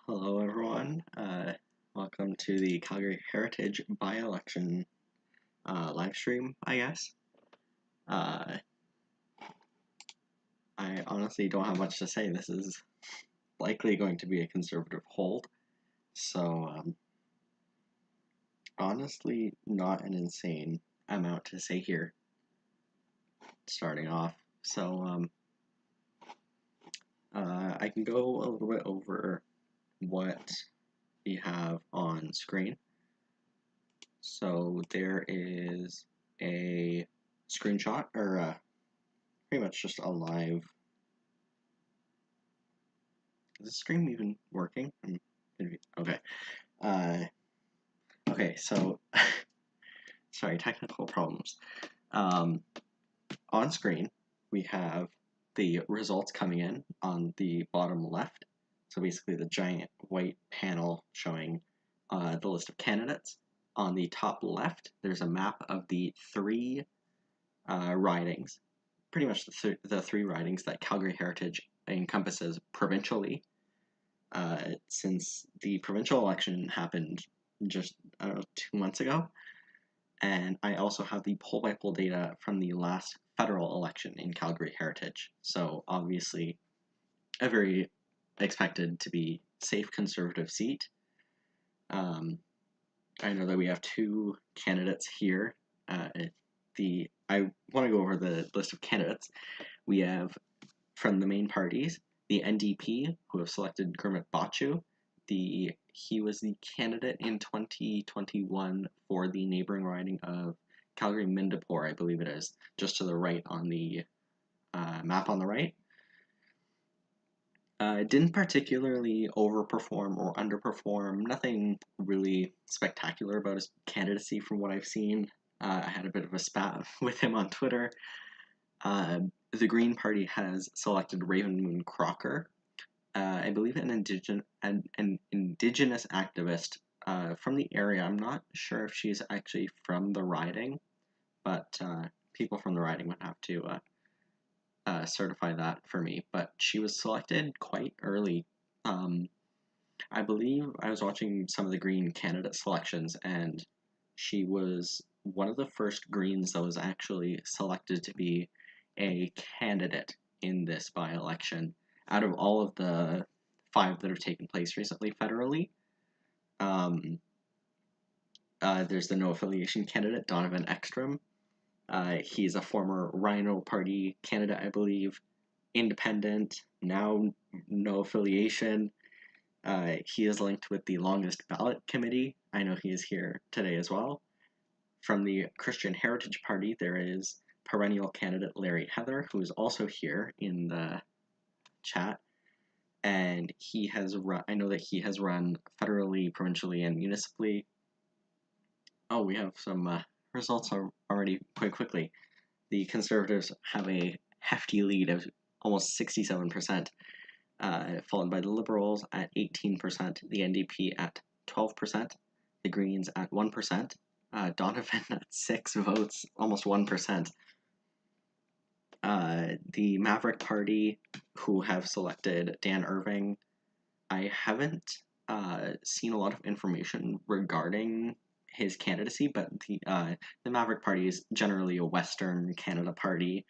Hello, everyone. Welcome to the Calgary Heritage By-Election live stream, I guess. Uh, I honestly don't have much to say. This is likely going to be a conservative hold, so honestly, not an insane amount to say here starting off. So I can go a little bit over what we have on screen. So there is a screenshot, or pretty much just a live. Is the stream even working? Okay. Uh, okay, so sorry, technical problems. On screen, we have the results coming in on the bottom left. So basically, the giant white panel showing the list of candidates. On the top left, there's a map of the three ridings, pretty much the three ridings that Calgary Heritage encompasses provincially, since the provincial election happened just 2 months ago. And I also have the poll-by-poll data from the last federal election in Calgary Heritage. So obviously, a very expected to be safe conservative seat. I know that we have two candidates here. I want to go over the list of candidates. We have, from the main parties, the NDP, who have selected Gurmit Bachu. He was the candidate in 2021 for the neighboring riding of Calgary Mindapore, I believe it is, just to the right on the map on the right. Didn't particularly overperform or underperform. Nothing really spectacular about his candidacy from what I've seen. I had a bit of a spat with him on Twitter. The Green Party has selected Raven Moon Crocker, I believe an indigenous activist from the area. I'm not sure if she's actually from the riding, but people from the riding would have to certify that for me. But she was selected quite early. I believe I was watching some of the Green candidate selections, and she was one of the first Greens that was actually selected to be a candidate in this by-election out of all of the 5 that have taken place recently federally. There's the no affiliation candidate, Donovan Ekstrom. He's a former Rhino Party candidate, I believe, independent, now no affiliation. He is linked with the Longest Ballot Committee. I know he is here today as well. From the Christian Heritage Party, there is perennial candidate Larry Heather, who is also here in the chat. And he has run, I know that he has run federally, provincially, and municipally. Oh, we have some results already quite quickly. The Conservatives have a hefty lead of almost 67%, followed by the Liberals at 18%, the NDP at 12%, the Greens at 1%, Donovan at 6 votes, almost 1%. The Maverick Party, who have selected Dan Irving, I haven't seen a lot of information regarding his candidacy, but the Maverick Party is generally a Western Canada party.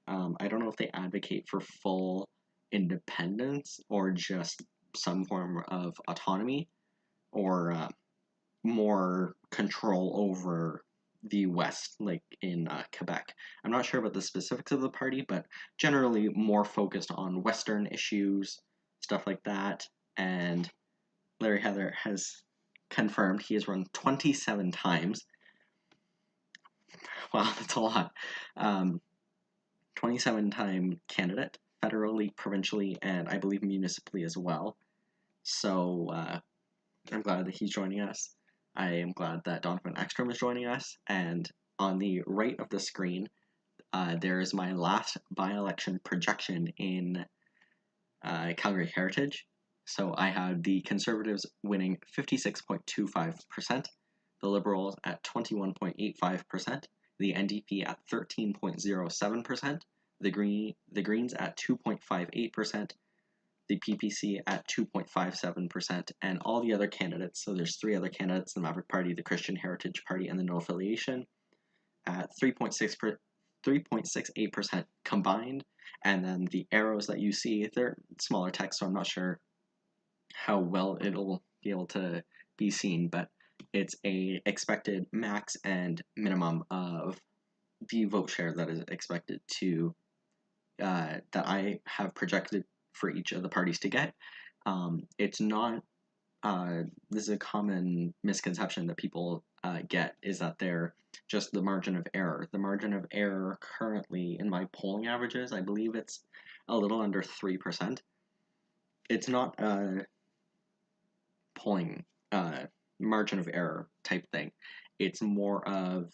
I don't know if they advocate for full independence or just some form of autonomy or more control over the West, like in Quebec. I'm not sure about the specifics of the party, but generally more focused on Western issues, stuff like that. And Larry Heather has confirmed he has run 27 times. Wow, that's a lot. 27-time candidate, federally, provincially, and I believe municipally as well. So I'm glad that he's joining us. I am glad that Donovan Ekstrom is joining us. And on the right of the screen, there is my last by-election projection in Calgary Heritage. So I had the Conservatives winning 56.25%, the Liberals at 21.85%, the NDP at 13.07%, the Greens at 2.58%, the PPC at 2.57%, and all the other candidates, so there's 3 other candidates, the Maverick Party, the Christian Heritage Party, and the No Affiliation, at 3.68% combined. And then the arrows that you see, they're smaller text, so I'm not sure how well it'll be able to be seen, but it's a expected max and minimum of the vote share that is expected to that I have projected for each of the parties to get. It's not. This is a common misconception that people get, is that they're just the margin of error. The margin of error currently in my polling averages, I believe it's a little under 3%. It's not a polling margin of error type thing. It's more of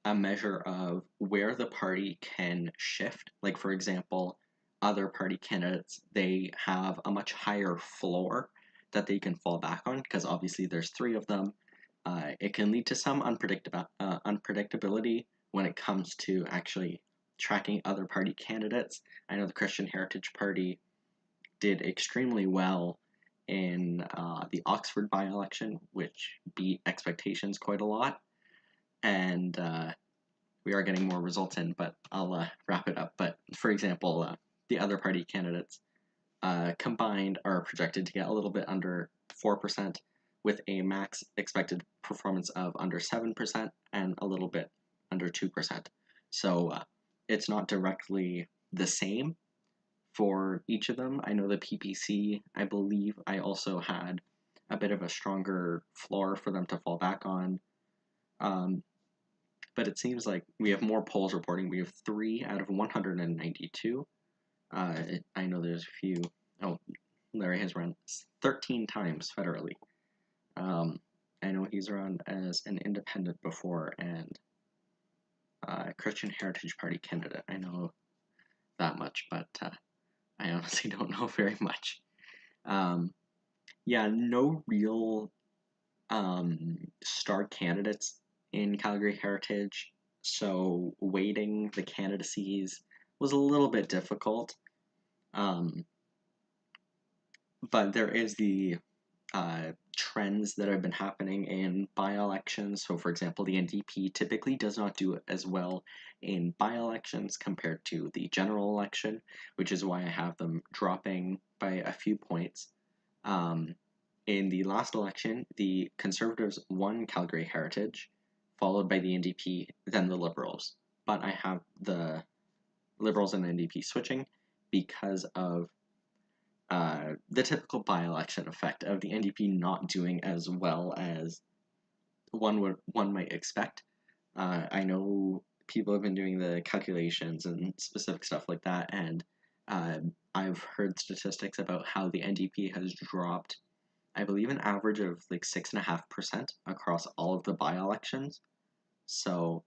a measure of where the party can shift. Like, for example, other party candidates, they have a much higher floor that they can fall back on, because obviously there's 3 of them. It can lead to some unpredictability when it comes to actually tracking other party candidates. I know the Christian Heritage Party did extremely well in the Oxford by-election, which beat expectations quite a lot. And we are getting more results in, but I'll wrap it up. But for example, the other party candidates combined are projected to get a little bit under 4%, with a max expected performance of under 7% and a little bit under 2%. So it's not directly the same for each of them. I know the PPC, I believe I also had a bit of a stronger floor for them to fall back on. But it seems like we have more polls reporting. We have 3 out of 192. I know there's a few. Oh, Larry has run 13 times federally. I know he's run as an independent before, and Christian Heritage Party candidate. I know that much, but I honestly don't know very much. Yeah, no real star candidates in Calgary Heritage, so weighting the candidacies was a little bit difficult. But there is the trends that have been happening in by-elections. So, for example, the NDP typically does not do as well in by-elections compared to the general election, which is why I have them dropping by a few points. In the last election, the Conservatives won Calgary Heritage, followed by the NDP, then the Liberals. But I have the Liberals and the NDP switching because of the typical by-election effect of the NDP not doing as well as one might expect. I know people have been doing the calculations and specific stuff like that, and I've heard statistics about how the NDP has dropped, I believe, an average of like 6.5% across all of the by-elections. So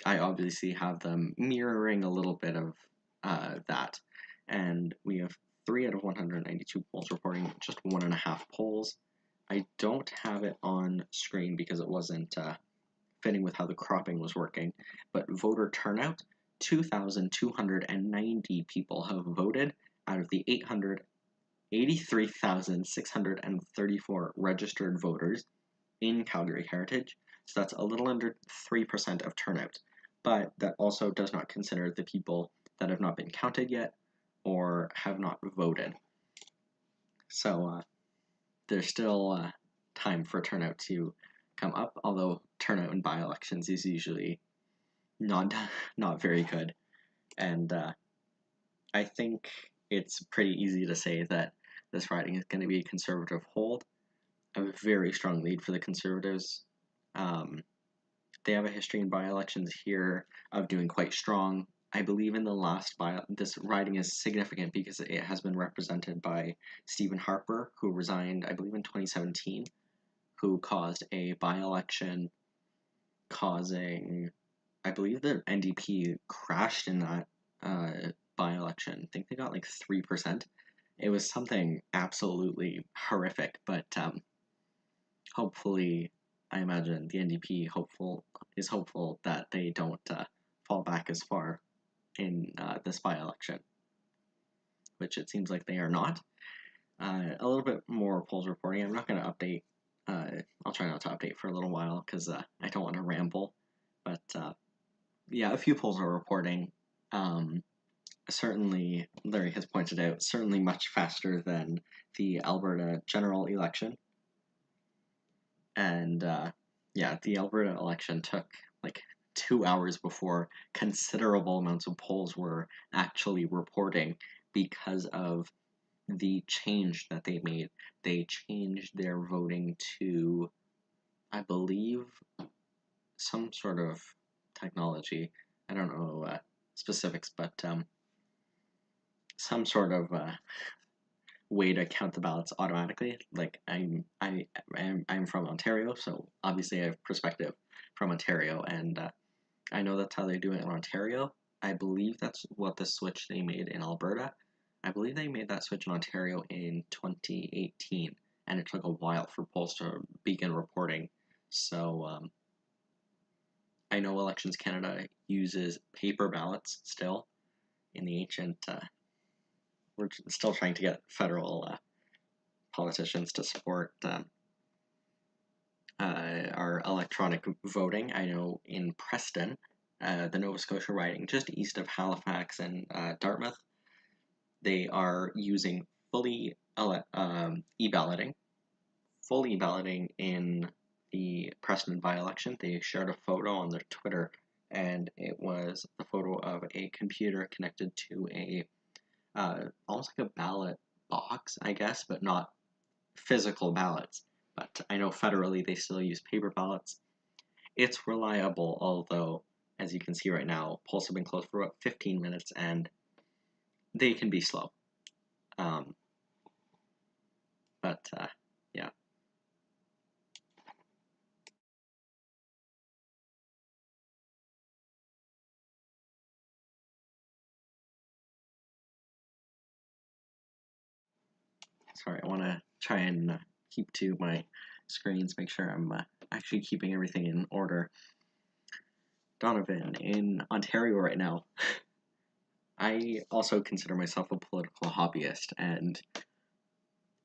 I obviously have them mirroring a little bit of that, and we have 3 out of 192 polls reporting just 1.5 polls. I don't have it on screen because it wasn't fitting with how the cropping was working, but voter turnout, 2,290 people have voted out of the 883,634 registered voters in Calgary Heritage. So that's a little under 3% of turnout, but that also does not consider the people that have not been counted yet or have not voted. So there's still time for turnout to come up, although turnout in by-elections is usually not very good. And I think it's pretty easy to say that this riding is going to be a Conservative hold. A very strong lead for the Conservatives. They have a history in by-elections here of doing quite strong. I believe in the last this riding is significant because it has been represented by Stephen Harper, who resigned, I believe, in 2017, who caused a by-election causing, I believe the NDP crashed in that by-election. I think they got like 3%. It was something absolutely horrific, but hopefully, I imagine the NDP is hopeful that they don't fall back as far in this by-election. which it seems like they are not. A little bit more polls reporting. I'm not going to update. I'll try not to update for a little while because I don't want to ramble. But yeah, a few polls are reporting. Certainly, Larry has pointed out, certainly much faster than the Alberta general election. And yeah, the Alberta election took like 2 hours before considerable amounts of polls were actually reporting because of the change that they made. They changed their voting to, I believe, some sort of technology. I don't know specifics, but some sort of way to count the ballots automatically. Like I'm from Ontario, so obviously I have perspective from Ontario, and I know that's how they do it in Ontario. I believe that's what the switch they made in Alberta. I believe they made that switch in Ontario in 2018, and it took a while for polls to begin reporting. So I know Elections Canada uses paper ballots still in the ancient. We're still trying to get federal politicians to support our electronic voting. I know in Preston, the Nova Scotia riding just east of Halifax and Dartmouth, they are using fully e-balloting, fully balloting in the Preston by-election. They shared a photo on their Twitter, and it was the photo of a computer connected to a almost like a ballot box, I guess, but not physical ballots. But I know federally they still use paper ballots. It's reliable, although, as you can see right now, polls have been closed for about 15 minutes, and they can be slow. But yeah. Sorry, I want to try and keep to my screens, make sure I'm actually keeping everything in order. Donovan, in Ontario right now, I also consider myself a political hobbyist, and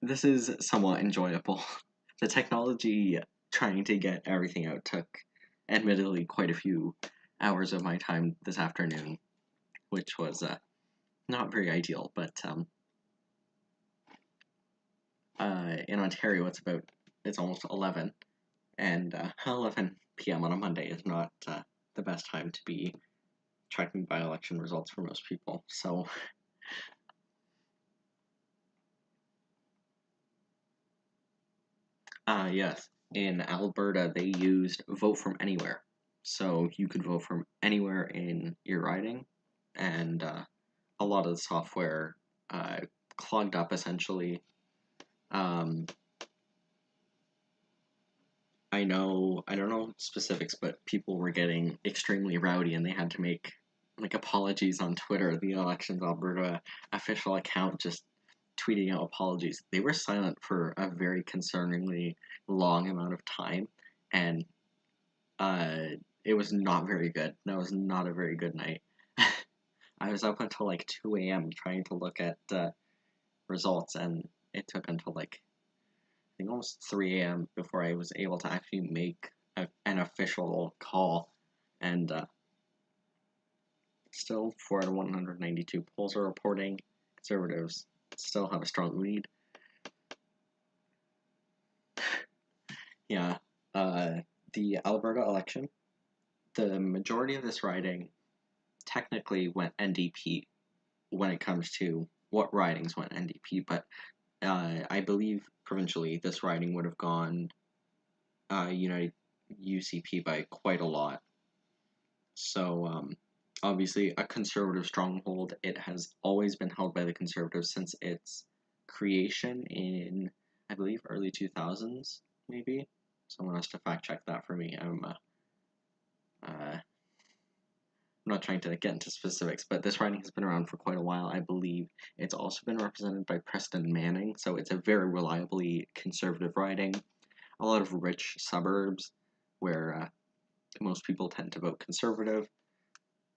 this is somewhat enjoyable. The technology trying to get everything out took, admittedly, quite a few hours of my time this afternoon, which was not very ideal, but in Ontario it's almost 11, and 11 p.m. on a Monday is not the best time to be tracking by-election results for most people. So yes, in Alberta they used vote from anywhere, so you could vote from anywhere in your riding, and a lot of the software clogged up essentially. I don't know specifics, but people were getting extremely rowdy, and they had to make like apologies on Twitter. The Elections Alberta official account just tweeting out apologies. They were silent for a very concerningly long amount of time, and it was not very good. That was not a very good night. I was up until like 2 a.m. trying to look at results, and it took until like I think almost 3 a.m. before I was able to actually make an official call. And still, 4 out of 192 polls are reporting Conservatives still have a strong lead. Yeah, the Alberta election, the majority of this riding technically went NDP when it comes to what ridings went NDP, but I believe provincially this riding would have gone United UCP by quite a lot. So obviously a conservative stronghold. It has always been held by the Conservatives since its creation in, I believe, early 2000s, maybe. Someone has to fact check that for me. I'm not trying to get into specifics, but this riding has been around for quite a while. I believe it's also been represented by Preston Manning, so it's a very reliably conservative riding. A lot of rich suburbs where most people tend to vote conservative.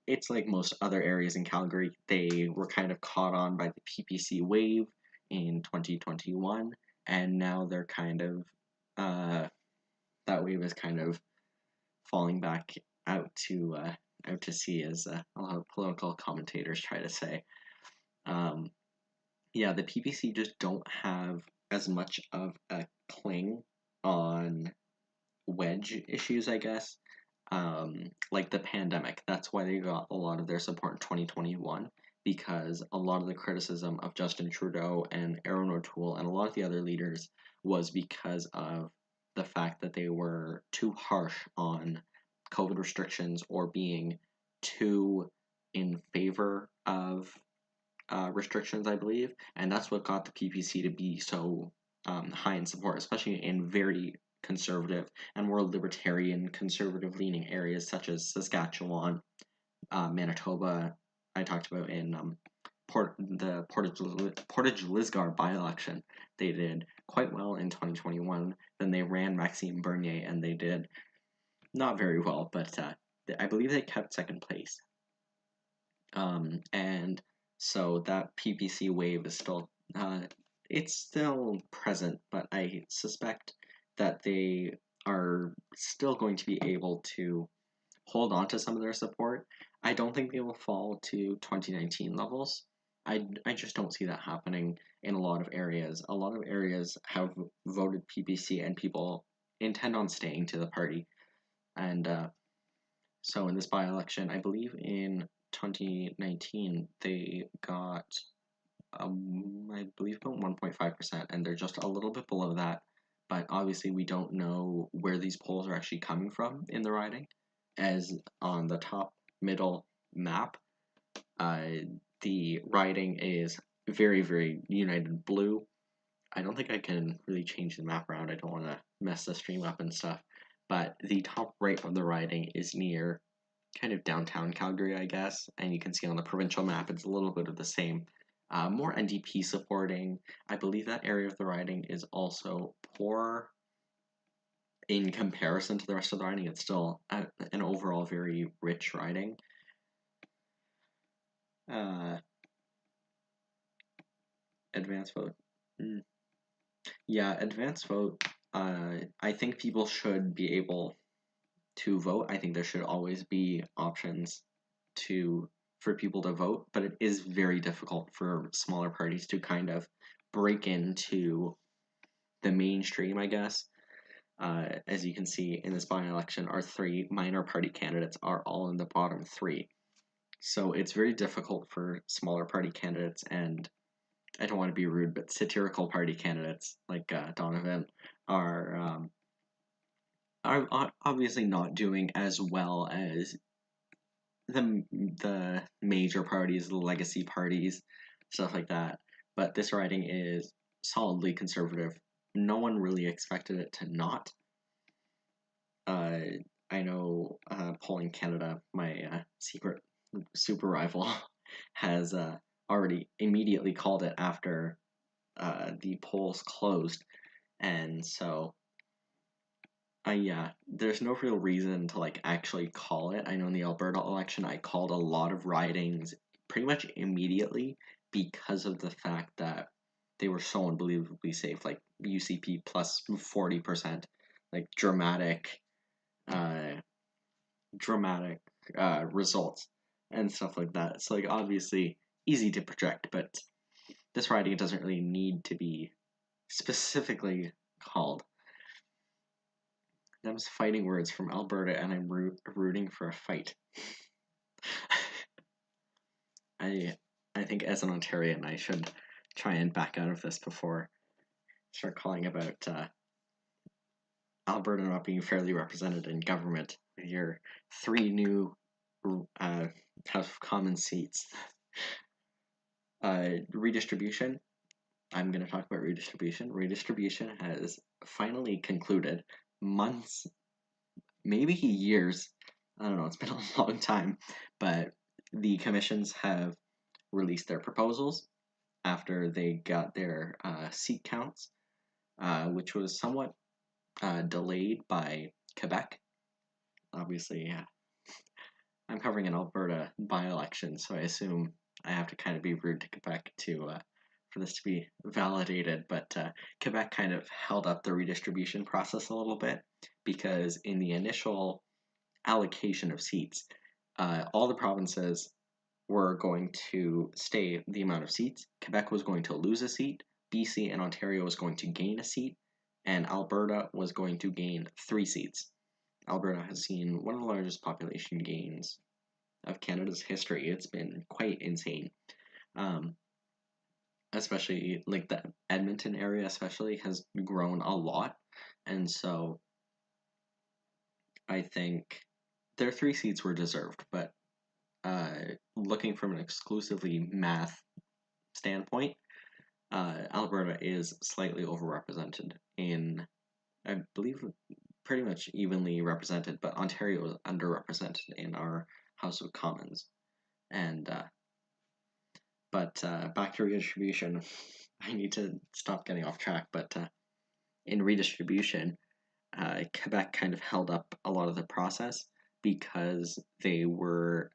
it's like most other areas in Calgary. They were kind of caught on by the PPC wave in 2021, and now they're kind of that wave is kind of falling back out to sea, as a lot of political commentators try to say. Um, yeah, the PPC just don't have as much of a cling on wedge issues, I guess. Like the pandemic. That's why they got a lot of their support in 2021, because a lot of the criticism of Justin Trudeau and Aaron O'Toole and a lot of the other leaders was because of the fact that they were too harsh on COVID restrictions or being too in favor of restrictions, I believe, and that's what got the PPC to be so high in support, especially in very conservative and more libertarian, conservative leaning areas such as Saskatchewan, Manitoba. I talked about in the Portage Lisgar by-election. They did quite well in 2021. Then they ran Maxime Bernier, and they did not very well, but I believe they kept second place. And so that PPC wave is still it's still present, but I suspect that they are still going to be able to hold on to some of their support. I don't think they will fall to 2019 levels. I just don't see that happening in a lot of areas. A lot of areas have voted PPC and people intend on staying to the party. And so in this by-election, I believe in 2019, they got, I believe, about 1.5%, and they're just a little bit below that. But obviously, we don't know where these polls are actually coming from in the riding, as on the top middle map, the riding is very, very united blue. I don't think I can really change the map around. I don't want to mess the stream up and stuff. But the top right of the riding is near kind of downtown Calgary, I guess. And you can see on the provincial map, it's a little bit of the same. More NDP supporting. I believe that area of the riding is also poor in comparison to the rest of the riding. It's still an overall very rich riding. Advance vote. Yeah, advance vote. I think people should be able to vote. I think there should always be options for people to vote, but it is very difficult for smaller parties to kind of break into the mainstream, I guess. As you can see in this by-election, our three minor party candidates are all in the bottom three. So it's very difficult for smaller party candidates, and I don't want to be rude, but satirical party candidates like Donovan are obviously not doing as well as the major parties, the legacy parties, stuff like that. But this riding is solidly conservative. No one really expected it to not. I know Polling Canada, my secret super rival, has already immediately called it after the polls closed, and so yeah, there's no real reason to like actually call it. I know in the Alberta election, I called a lot of ridings pretty much immediately because of the fact that they were so unbelievably safe, like UCP plus 40%, like uh, dramatic results and stuff like that. It's like obviously easy to project, but this riding doesn't really need to be specifically called. Them's fighting words from Alberta, and I'm rooting for a fight. I think as an Ontarian, I should try and back out of this before start calling about Alberta not being fairly represented in government with your three new House of Commons seats. Redistribution. I'm going to talk about redistribution. Redistribution has finally concluded months, maybe years. I don't know, it's been a long time, but the commissions have released their proposals after they got their seat counts, which was somewhat delayed by Quebec. Obviously, I'm covering an Alberta by-election, so I assume I have to kind of be rude to Quebec to for this to be validated. But Quebec kind of held up the redistribution process a little bit because in the initial allocation of seats, all the provinces were going to stay the amount of seats. Quebec was going to lose a seat. BC and Ontario was going to gain a seat, and Alberta was going to gain 3 seats. Alberta has seen one of the largest population gains of Canada's history. It's been quite insane. Um, Especially like the Edmonton area, especially has grown a lot, and so I think their 3 seats were deserved. But looking from an exclusively math standpoint, Alberta is slightly overrepresented in, I believe, pretty much evenly represented, but Ontario is underrepresented in our House of Commons. And but back to redistribution, I need to stop getting off track. But in redistribution, Quebec kind of held up a lot of the process because they were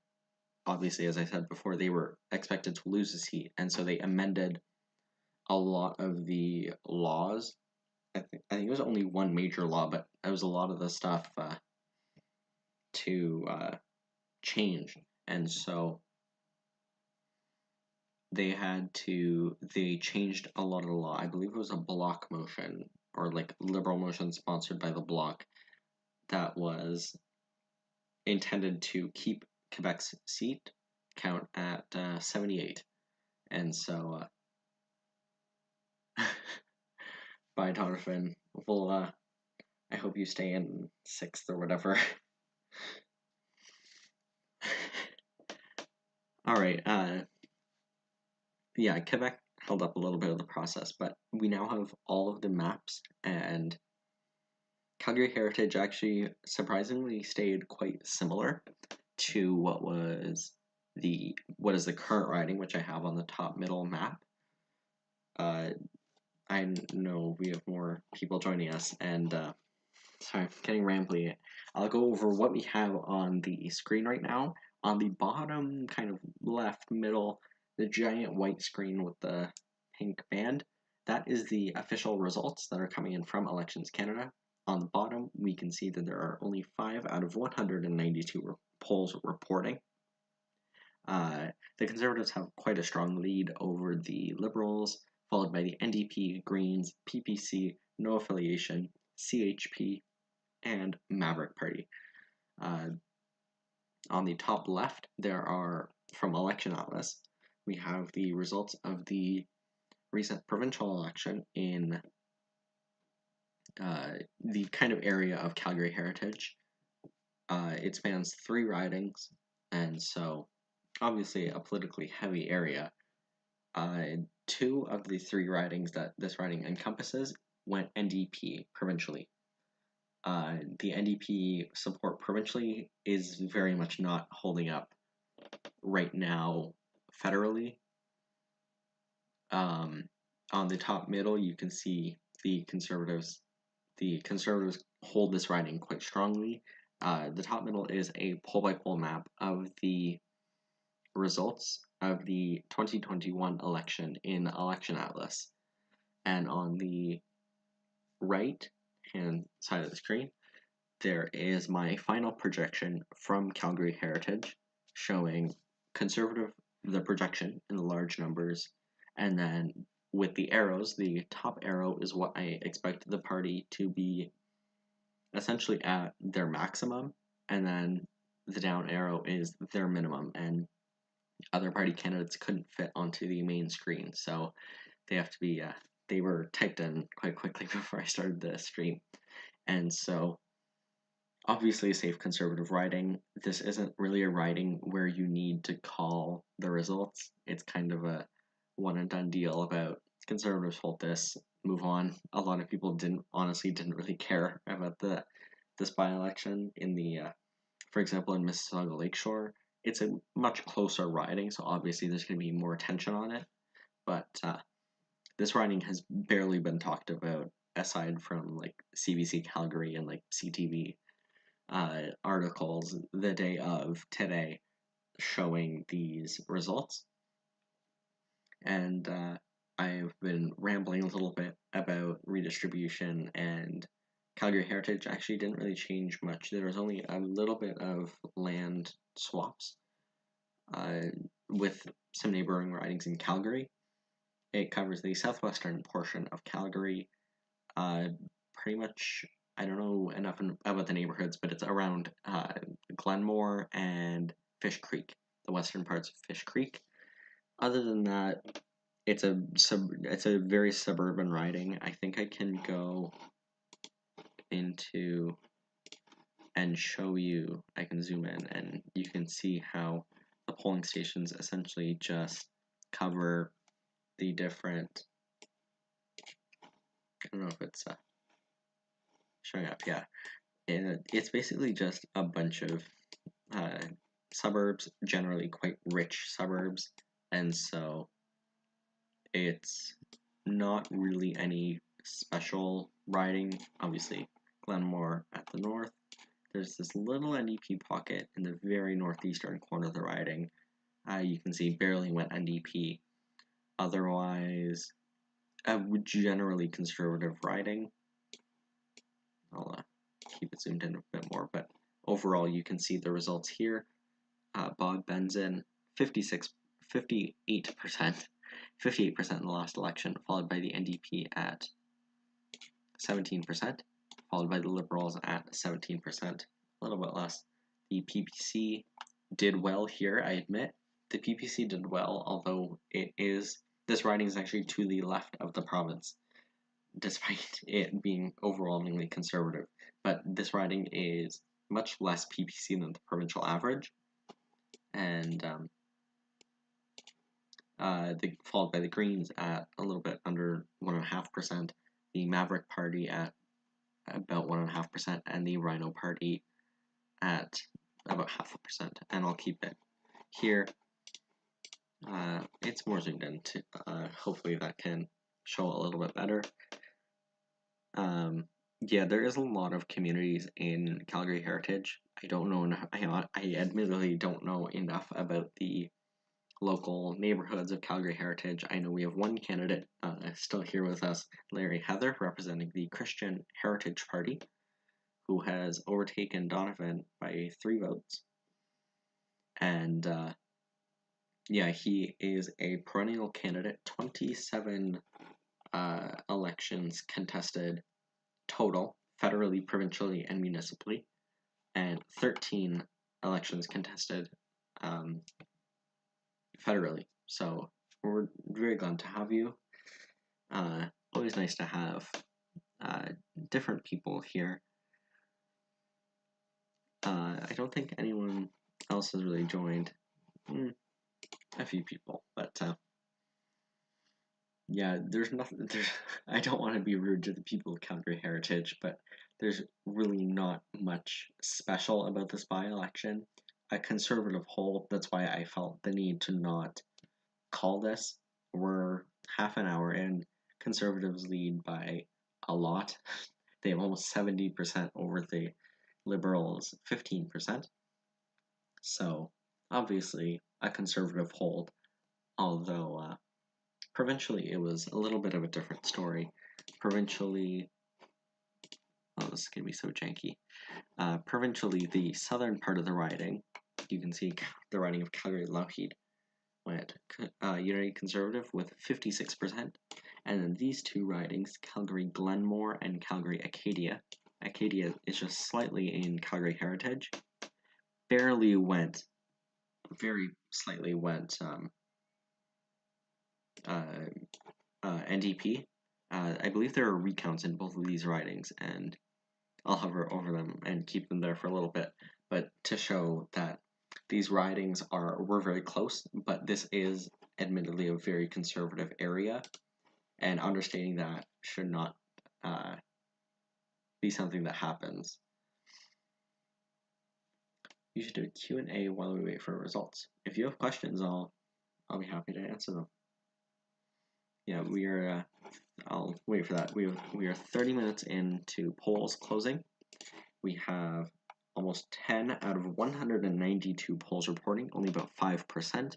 obviously, as I said before, they were expected to lose a seat, and so they amended a lot of the laws. I think it was only one major law, but it was a lot of the stuff to change, and so they changed a lot of the law. I believe it was a block motion or like liberal motion sponsored by the bloc that was intended to keep Quebec's seat count at 78, and so bye Donovan. Well, I hope you stay in 6th or whatever. All right. Yeah, Quebec held up a little bit of the process, but we now have all of the maps, and Calgary Heritage actually surprisingly stayed quite similar to what is the current riding, which I have on the top middle map. I know we have more people joining us, and sorry, I'm getting rambly. I'll go over what we have on the screen right now. On the bottom, kind of left middle, the giant white screen with the pink band, that is the official results that are coming in from Elections Canada. On the bottom, we can see that there are only 5 out of 192 polls reporting. The Conservatives have quite a strong lead over the Liberals, followed by the NDP, Greens, PPC, No Affiliation, CHP, and Maverick Party. On the top left, there are, from Election Atlas, we have the results of the recent provincial election in the kind of area of Calgary Heritage. It spans 3 ridings, and so obviously a politically heavy area. 2 of the 3 ridings that this riding encompasses went NDP provincially. The NDP support provincially is very much not holding up right now federally. On the top middle, you can see the Conservatives. The Conservatives hold this riding quite strongly. The top middle is a poll-by-poll map of the results of the 2021 election in Election Atlas. And on the right hand side of the screen, there is my final projection from Calgary Heritage showing the projection in the large numbers, and then with the arrows, the top arrow is what I expect the party to be essentially at their maximum, and then the down arrow is their minimum, and other party candidates couldn't fit onto the main screen, so they have to be, they were typed in quite quickly before I started the stream, and so obviously a safe conservative riding. This isn't really a riding where you need to call the results. It's kind of a one and done deal about conservatives hold this, move on. A lot of people didn't really care about this by-election in the for example in Mississauga Lakeshore. It's a much closer riding, so obviously there's going to be more attention on it, but this riding has barely been talked about aside from like CBC Calgary and like CTV. articles the day of today showing these results. And I've been rambling a little bit about redistribution, and Calgary Heritage actually didn't really change much. There was only a little bit of land swaps with some neighboring ridings in Calgary. It covers the southwestern portion of Calgary. Pretty much, I don't know enough about the neighborhoods, but it's around Glenmore and Fish Creek, the western parts of Fish Creek. Other than that, it's a very suburban riding. I think I can go into and show you. I can zoom in and you can see how the polling stations essentially just cover the different. I don't know if it's showing up. Yeah, it's basically just a bunch of suburbs, generally quite rich suburbs, and so it's not really any special riding. Obviously, Glenmore at the north. There's this little NDP pocket in the very northeastern corner of the riding. You can see barely went NDP. Otherwise, a generally conservative riding. I'll keep it zoomed in a bit more, but overall you can see the results here. Bob Benson, 58%, 58% in the last election, followed by the NDP at 17%, followed by the Liberals at 17%, a little bit less. The PPC did well here, I admit. The PPC did well, although this riding is actually to the left of the province, despite it being overwhelmingly conservative. But this riding is much less PPC than the provincial average, and followed by the Greens at a little bit under 1.5%, the Maverick Party at about 1.5%, and the Rhino Party at about 0.5%. And I'll keep it here. It's more zoomed in. Hopefully that can show a little bit better. Yeah, there is a lot of communities in Calgary Heritage. I don't know enough. I admittedly don't know enough about the local neighborhoods of Calgary Heritage. I know we have one candidate still here with us, Larry Heather, representing the Christian Heritage Party, who has overtaken Donovan by 3 votes. And yeah, he is a perennial candidate, 27 elections contested total, federally, provincially, and municipally, and 13 elections contested federally. So we're very glad to have you. Always nice to have different people here. I don't think anyone else has really joined. A few people, but yeah, there's nothing. I don't want to be rude to the people of Calgary Heritage, but there's really not much special about this by-election. A conservative hold. That's why I felt the need to not call this. We're half an hour in. Conservatives lead by a lot. They have almost 70% over the Liberals' 15%. So obviously a conservative hold, although provincially it was a little bit of a different story. Provincially, oh, this is going to be so janky. Provincially, the southern part of the riding, you can see the riding of Calgary Lougheed went United Conservative with 56%. And then these two ridings, Calgary Glenmore and Calgary Acadia. Acadia is just slightly in Calgary Heritage. Very slightly went NDP. I believe there are recounts in both of these ridings, and I'll hover over them and keep them there for a little bit, but to show that these ridings were very close, but this is admittedly a very conservative area, and understanding that should not be something that happens. You should do a Q&A while we wait for results. If you have questions, I'll be happy to answer them. Yeah, we are. I'll wait for that. We are 30 minutes into polls closing. We have almost 10 out of 192 polls reporting, only about 5%.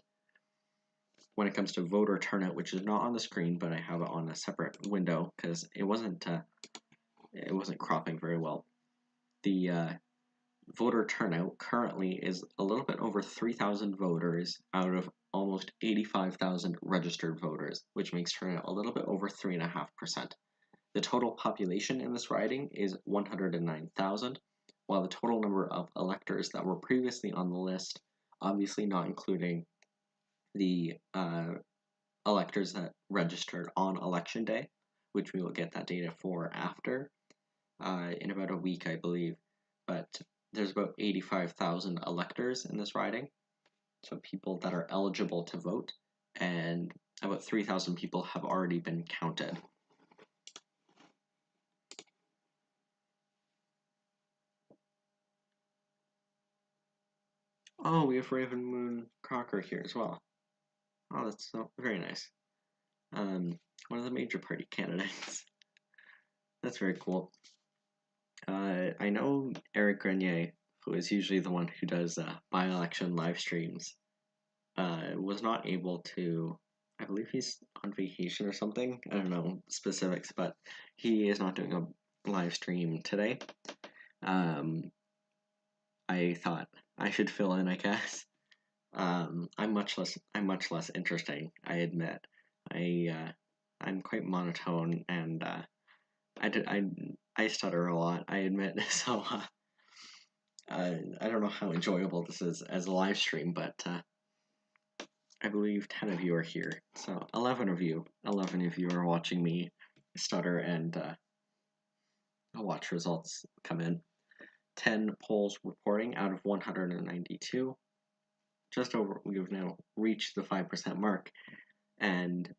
When it comes to voter turnout, which is not on the screen, but I have it on a separate window because it wasn't cropping very well. The voter turnout currently is a little bit over 3,000 voters out of almost 85,000 registered voters, which makes turnout a little bit over 3.5%. The total population in this riding is 109,000, while the total number of electors that were previously on the list, obviously not including the electors that registered on election day, which we will get that data for after, in about a week, I believe. But there's about 85,000 electors in this riding, so people that are eligible to vote, and about 3,000 people have already been counted. Oh, we have Raven Moon Crocker here as well. Oh, that's so very nice. One of the major party candidates. That's very cool. I know Eric Grenier, who is usually the one who does by-election live streams, was not able to. I believe he's on vacation or something. I don't know specifics, but he is not doing a live stream today. I thought I should fill in, I guess. I'm much less interesting, I admit. I'm quite monotone, and I stutter a lot, I admit. So I don't know how enjoyable this is as a live stream, but I believe 10 of you are here. So 11 of you are watching me stutter and watch results come in. 10 polls reporting out of 192. Just over, we've now reached the 5% mark, and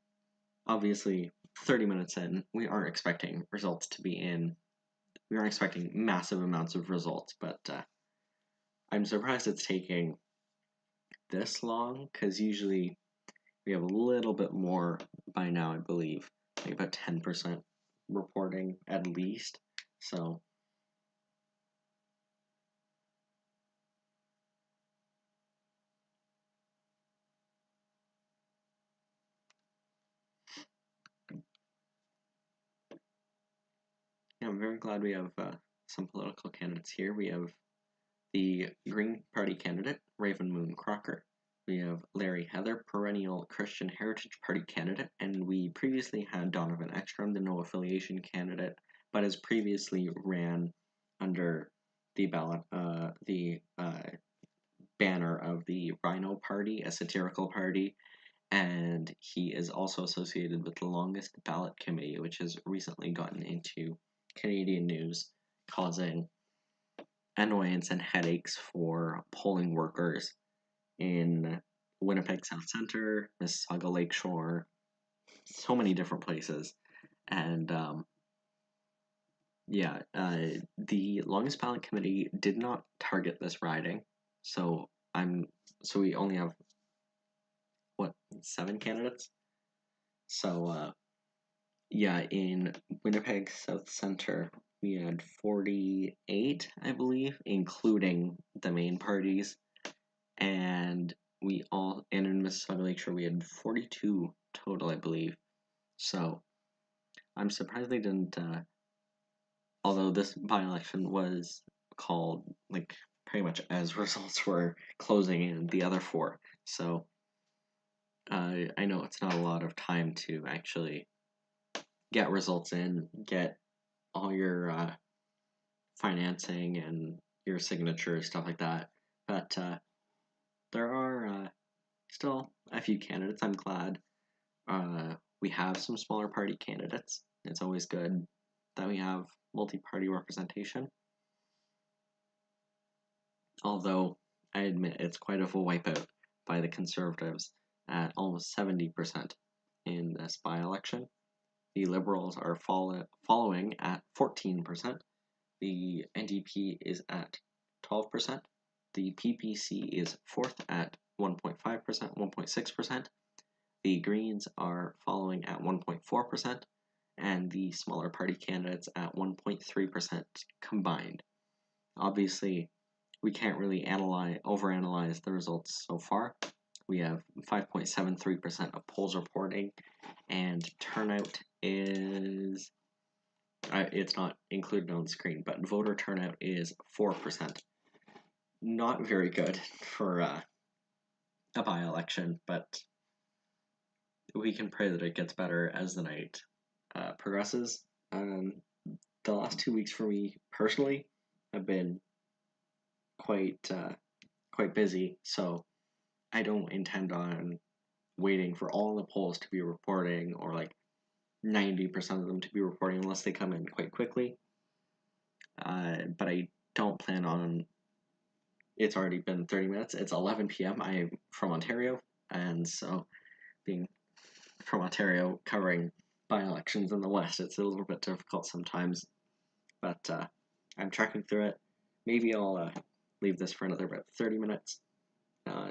obviously 30 minutes in, we aren't expecting results to be in. We aren't expecting massive amounts of results, but I'm surprised it's taking this long, because usually we have a little bit more by now, I believe, like about 10% reporting at least. So yeah, I'm very glad we have some political candidates here. We have the Green Party candidate, Raven Moon Crocker. We have Larry Heather, perennial Christian Heritage Party candidate, and we previously had Donovan Ekstrom, the no affiliation candidate, but has previously ran under the ballot, banner of the Rhino Party, a satirical party, and he is also associated with the Longest Ballot Committee, which has recently gotten into Canadian news, causing annoyance and headaches for polling workers in Winnipeg South Centre, Mississauga Lakeshore, so many different places. And the Longest Ballot Committee did not target this riding, so we only have 7 candidates. So in Winnipeg South Centre we had 48, I believe, including the main parties, and in Mississauga Lakeshore we had 42 total, I believe. So I'm surprised they didn't. Although this by-election was called like pretty much as results were closing in the other 4, so I know it's not a lot of time to actually get results in, get all your financing and your signatures, stuff like that. But there are still a few candidates. I'm glad we have some smaller party candidates. It's always good that we have multi-party representation. Although I admit it's quite of a wipeout by the Conservatives at almost 70% in this by-election. The Liberals are following at 14%. The NDP is at 12%. The PPC is 4th at 1.5%, 1.6%. The Greens are following at 1.4%, and the smaller party candidates at 1.3% combined. Obviously, we can't really overanalyze the results so far. We have 5.73% of polls reporting, and turnout is, it's not included on the screen, but voter turnout is 4%. Not very good for a by-election, but we can pray that it gets better as the night progresses. The last 2 weeks for me personally have been quite busy, so I don't intend on waiting for all the polls to be reporting, or like 90% of them to be reporting, unless they come in quite quickly. But I don't plan on. It's already been 30 minutes. It's 11 p.m. I'm from Ontario, and so being from Ontario, covering by-elections in the West, it's a little bit difficult sometimes. But I'm tracking through it. Maybe I'll leave this for another about 30 minutes.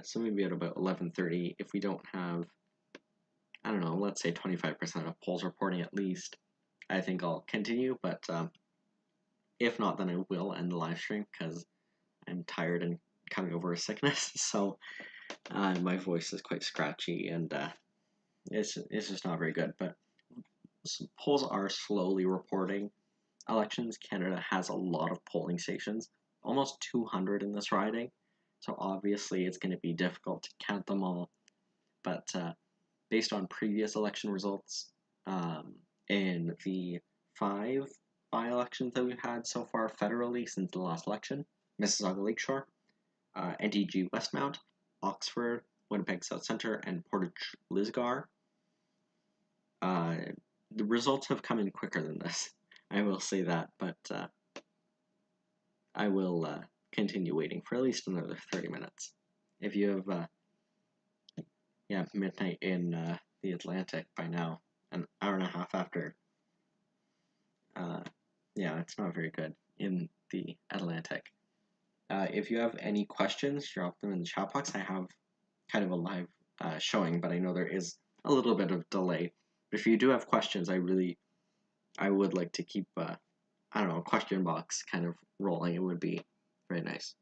So maybe at about 11:30, if we don't have, I don't know, let's say 25% of polls reporting at least, I think I'll continue. But if not, then I will end the live stream because I'm tired and coming over a sickness. So my voice is quite scratchy, and it's just not very good. But polls are slowly reporting. Elections Canada has a lot of polling stations, almost 200 in this riding. So obviously it's going to be difficult to count them all. But based on previous election results, in the 5 by-elections that we've had so far federally since the last election, Mississauga Lakeshore, NTG Westmount, Oxford, Winnipeg South Centre, and Portage Lisgar, the results have come in quicker than this. I will say that, but I will continue waiting for at least another 30 minutes. If you have, midnight in the Atlantic by now, an hour and a half after, it's not very good in the Atlantic. If you have any questions, drop them in the chat box. I have kind of a live showing, but I know there is a little bit of delay. But if you do have questions, I would like to keep, a question box kind of rolling. It would be very nice.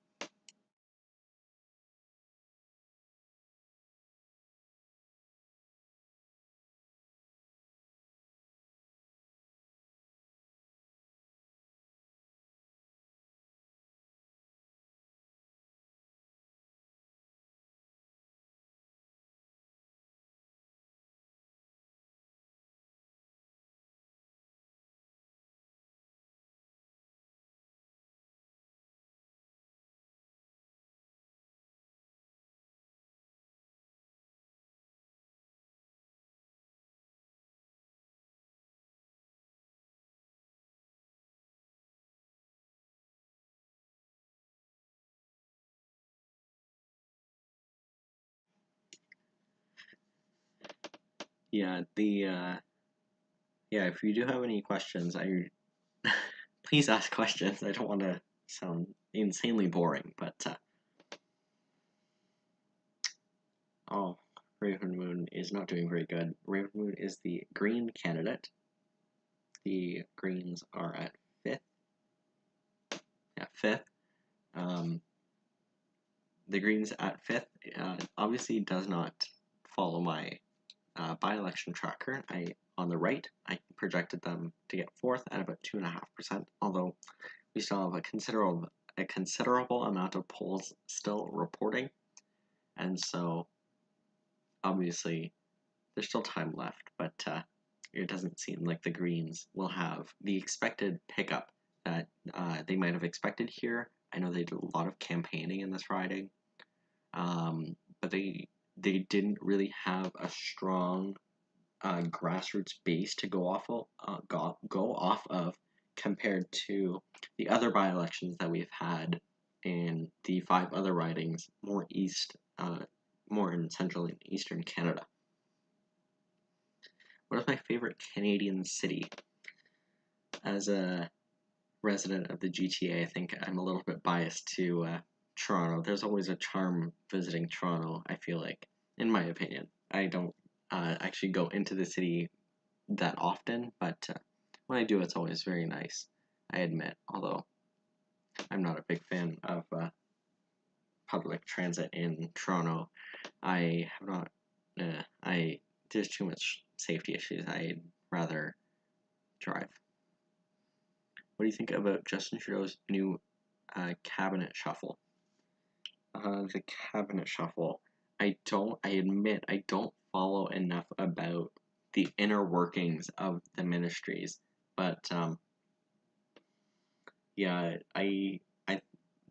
If you do have any questions, please ask questions. I don't want to sound insanely boring, but Raven Moon is not doing very good. Raven Moon is the Green candidate. The Greens are at 5th. Yeah, 5th. The Greens at 5th obviously does not follow my by-election tracker. On the right, I projected them to get 4th at about 2.5%, although we still have a considerable amount of polls still reporting, and so obviously there's still time left, but it doesn't seem like the Greens will have the expected pickup that they might have expected here. I know they did a lot of campaigning in this riding, but they didn't really have a strong grassroots base to go off of compared to the other by-elections that we've had in the 5 other ridings more in central and eastern Canada. What is my favorite Canadian city? As a resident of the GTA, I think I'm a little bit biased to Toronto. There's always a charm visiting Toronto, I feel like, in my opinion. I don't actually go into the city that often, but when I do, it's always very nice, I admit, although I'm not a big fan of public transit in Toronto. I have not. There's too much safety issues. I'd rather drive. What do you think about Justin Trudeau's new cabinet shuffle? The cabinet shuffle. I admit, I don't follow enough about the inner workings of the ministries, but yeah,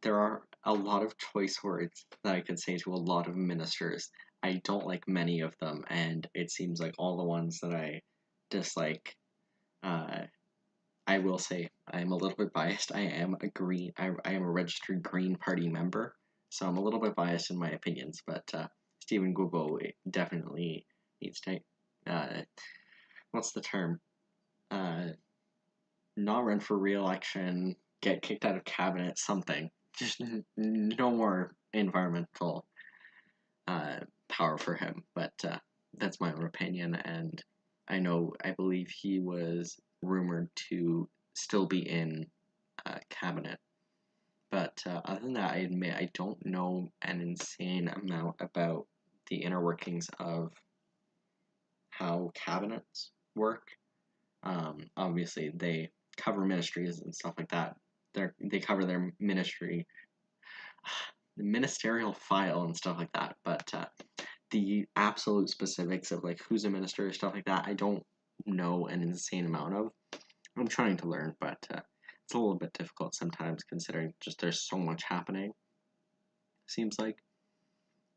there are a lot of choice words that I could say to a lot of ministers. I don't like many of them, and it seems like all the ones that I dislike. Uh, I will say I am a little bit biased. I am a Green. I am a registered Green Party member, so I'm a little bit biased in my opinions. But Stephen Guilbeault definitely needs to. Uh, what's the term? Uh, not run for re-election, get kicked out of cabinet, something. Just no more environmental uh, power for him. But that's my own opinion, and I believe he was rumored to still be in cabinet. But other than that, I admit I don't know an insane amount about the inner workings of how cabinets work. Obviously, they cover ministries and stuff like that. They cover their ministry, the ministerial file and stuff like that. But the absolute specifics of like who's a minister, stuff like that, I don't know an insane amount of. I'm trying to learn, but it's a little bit difficult sometimes considering just there's so much happening. Seems like,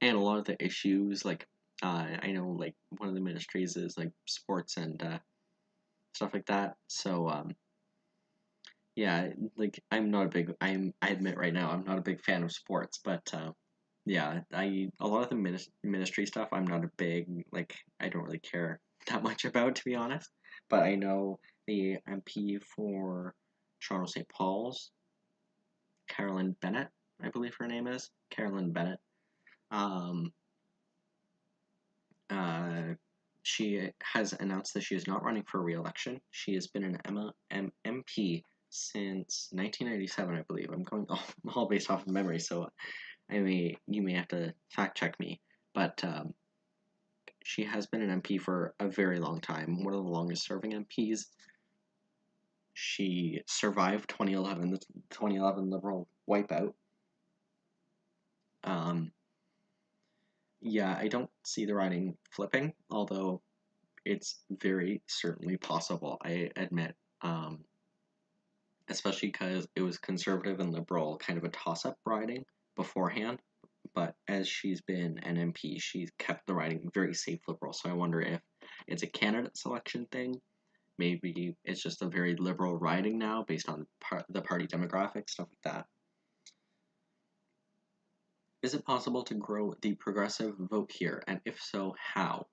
and a lot of the issues like I know like one of the ministries is like sports and stuff like that. So yeah, like I'm not a big I admit right now I'm not a big fan of sports, but yeah, a lot of the ministry stuff I'm not a big like I don't really care that much about, to be honest. But I know the MP for Toronto St. Paul's, Carolyn Bennett, I believe her name is Carolyn Bennett. Um, uh, she has announced that she is not running for re-election. She has been an MP since 1997, I believe. I'm going all based off of memory, so you may have to fact check me. But she has been an MP for a very long time, one of the longest serving MPs. She survived the 2011 Liberal wipeout. Yeah, I don't see the riding flipping, although it's very certainly possible, I admit. Especially because it was conservative and liberal, kind of a toss-up riding beforehand. But as she's been an MP, she's kept the riding very safe liberal. So I wonder if it's a candidate selection thing. Maybe it's just a very liberal riding now based on the party demographics, stuff like that. Is it possible to grow the progressive vote here? And if so, how?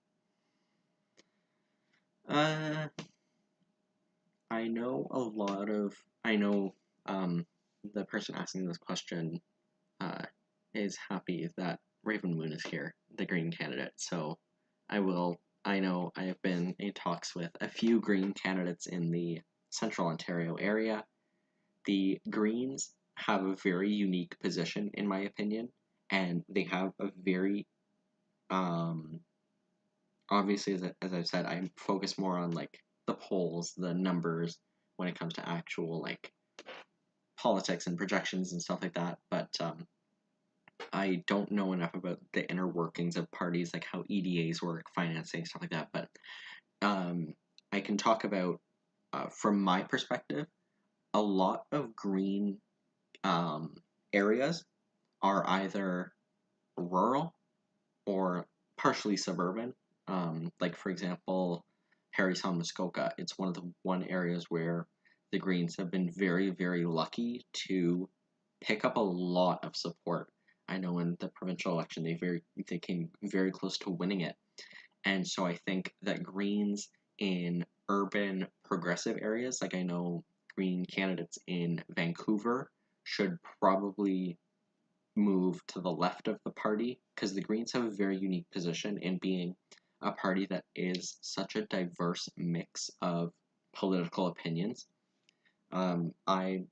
Uh, I know the person asking this question uh, is happy that Raven Moon is here, the Green candidate. So I know I have been in talks with a few Green candidates in the Central Ontario area. The Greens have a very unique position, in my opinion, and they have a very, obviously, as I've said, I focus more on like the polls, the numbers, when it comes to actual like politics and projections and stuff like that. But I don't know enough about the inner workings of parties, like how EDAs work, financing, stuff like that. But I can talk about, from my perspective, a lot of green areas are either rural or partially suburban. Like, for example, Harry-Sound Muskoka, it's one of the areas where the Greens have been very, very lucky to pick up a lot of support. I know in the provincial election they came very close to winning it. And so I think that Greens in urban progressive areas, like I know Green candidates in Vancouver should probably move to the left of the party because the Greens have a very unique position in being a party that is such a diverse mix of political opinions. I,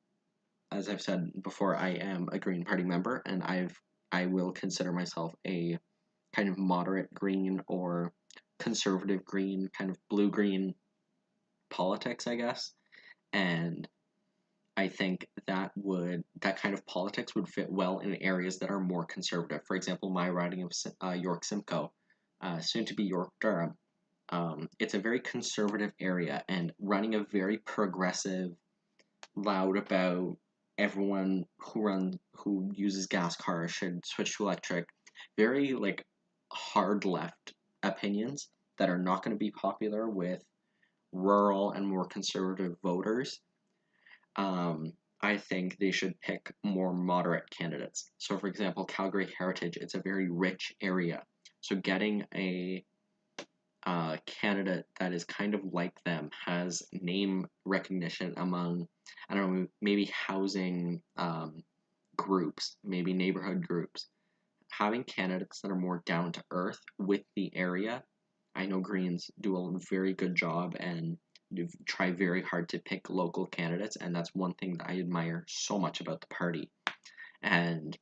as I've said before, I am a Green Party member, and I will consider myself a kind of moderate green or conservative green, kind of blue-green politics, I guess. And I think that kind of politics would fit well in areas that are more conservative. For example, my riding of York Simcoe, soon to be York Durham. It's a very conservative area, and running a very progressive, loud about everyone who uses gas cars should switch to electric. Very like hard left opinions that are not going to be popular with rural and more conservative voters. I think they should pick more moderate candidates. So, for example, Calgary Heritage, it's a very rich area. So, getting a candidate that is kind of like them, has name recognition among, I don't know, maybe housing groups, maybe neighborhood groups. Having candidates that are more down to earth with the area. I know Greens do a very good job and try very hard to pick local candidates, and that's one thing that I admire so much about the party. And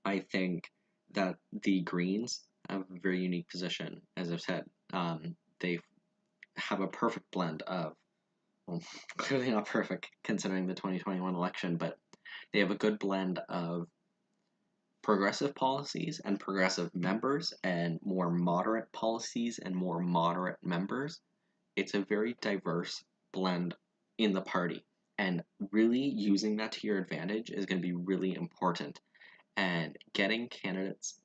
I think that the Greens have a very unique position. As I've said, they have a perfect blend of, well, clearly not perfect considering the 2021 election, but they have a good blend of progressive policies and progressive members and more moderate policies and more moderate members. It's a very diverse blend in the party. And really using that to your advantage is going to be really important. And getting candidates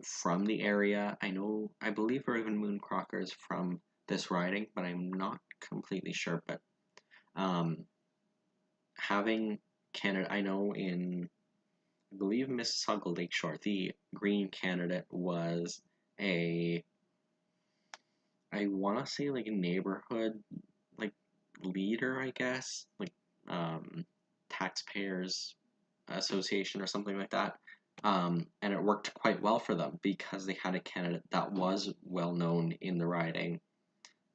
from the area, I believe Raven Moon Crocker is from this riding, but I'm not completely sure. But having candidate, I know in, I believe Mississauga Lakeshore, the Green candidate was a, I want to say like a neighborhood like leader, I guess, like taxpayers association or something like that. And it worked quite well for them because they had a candidate that was well known in the riding,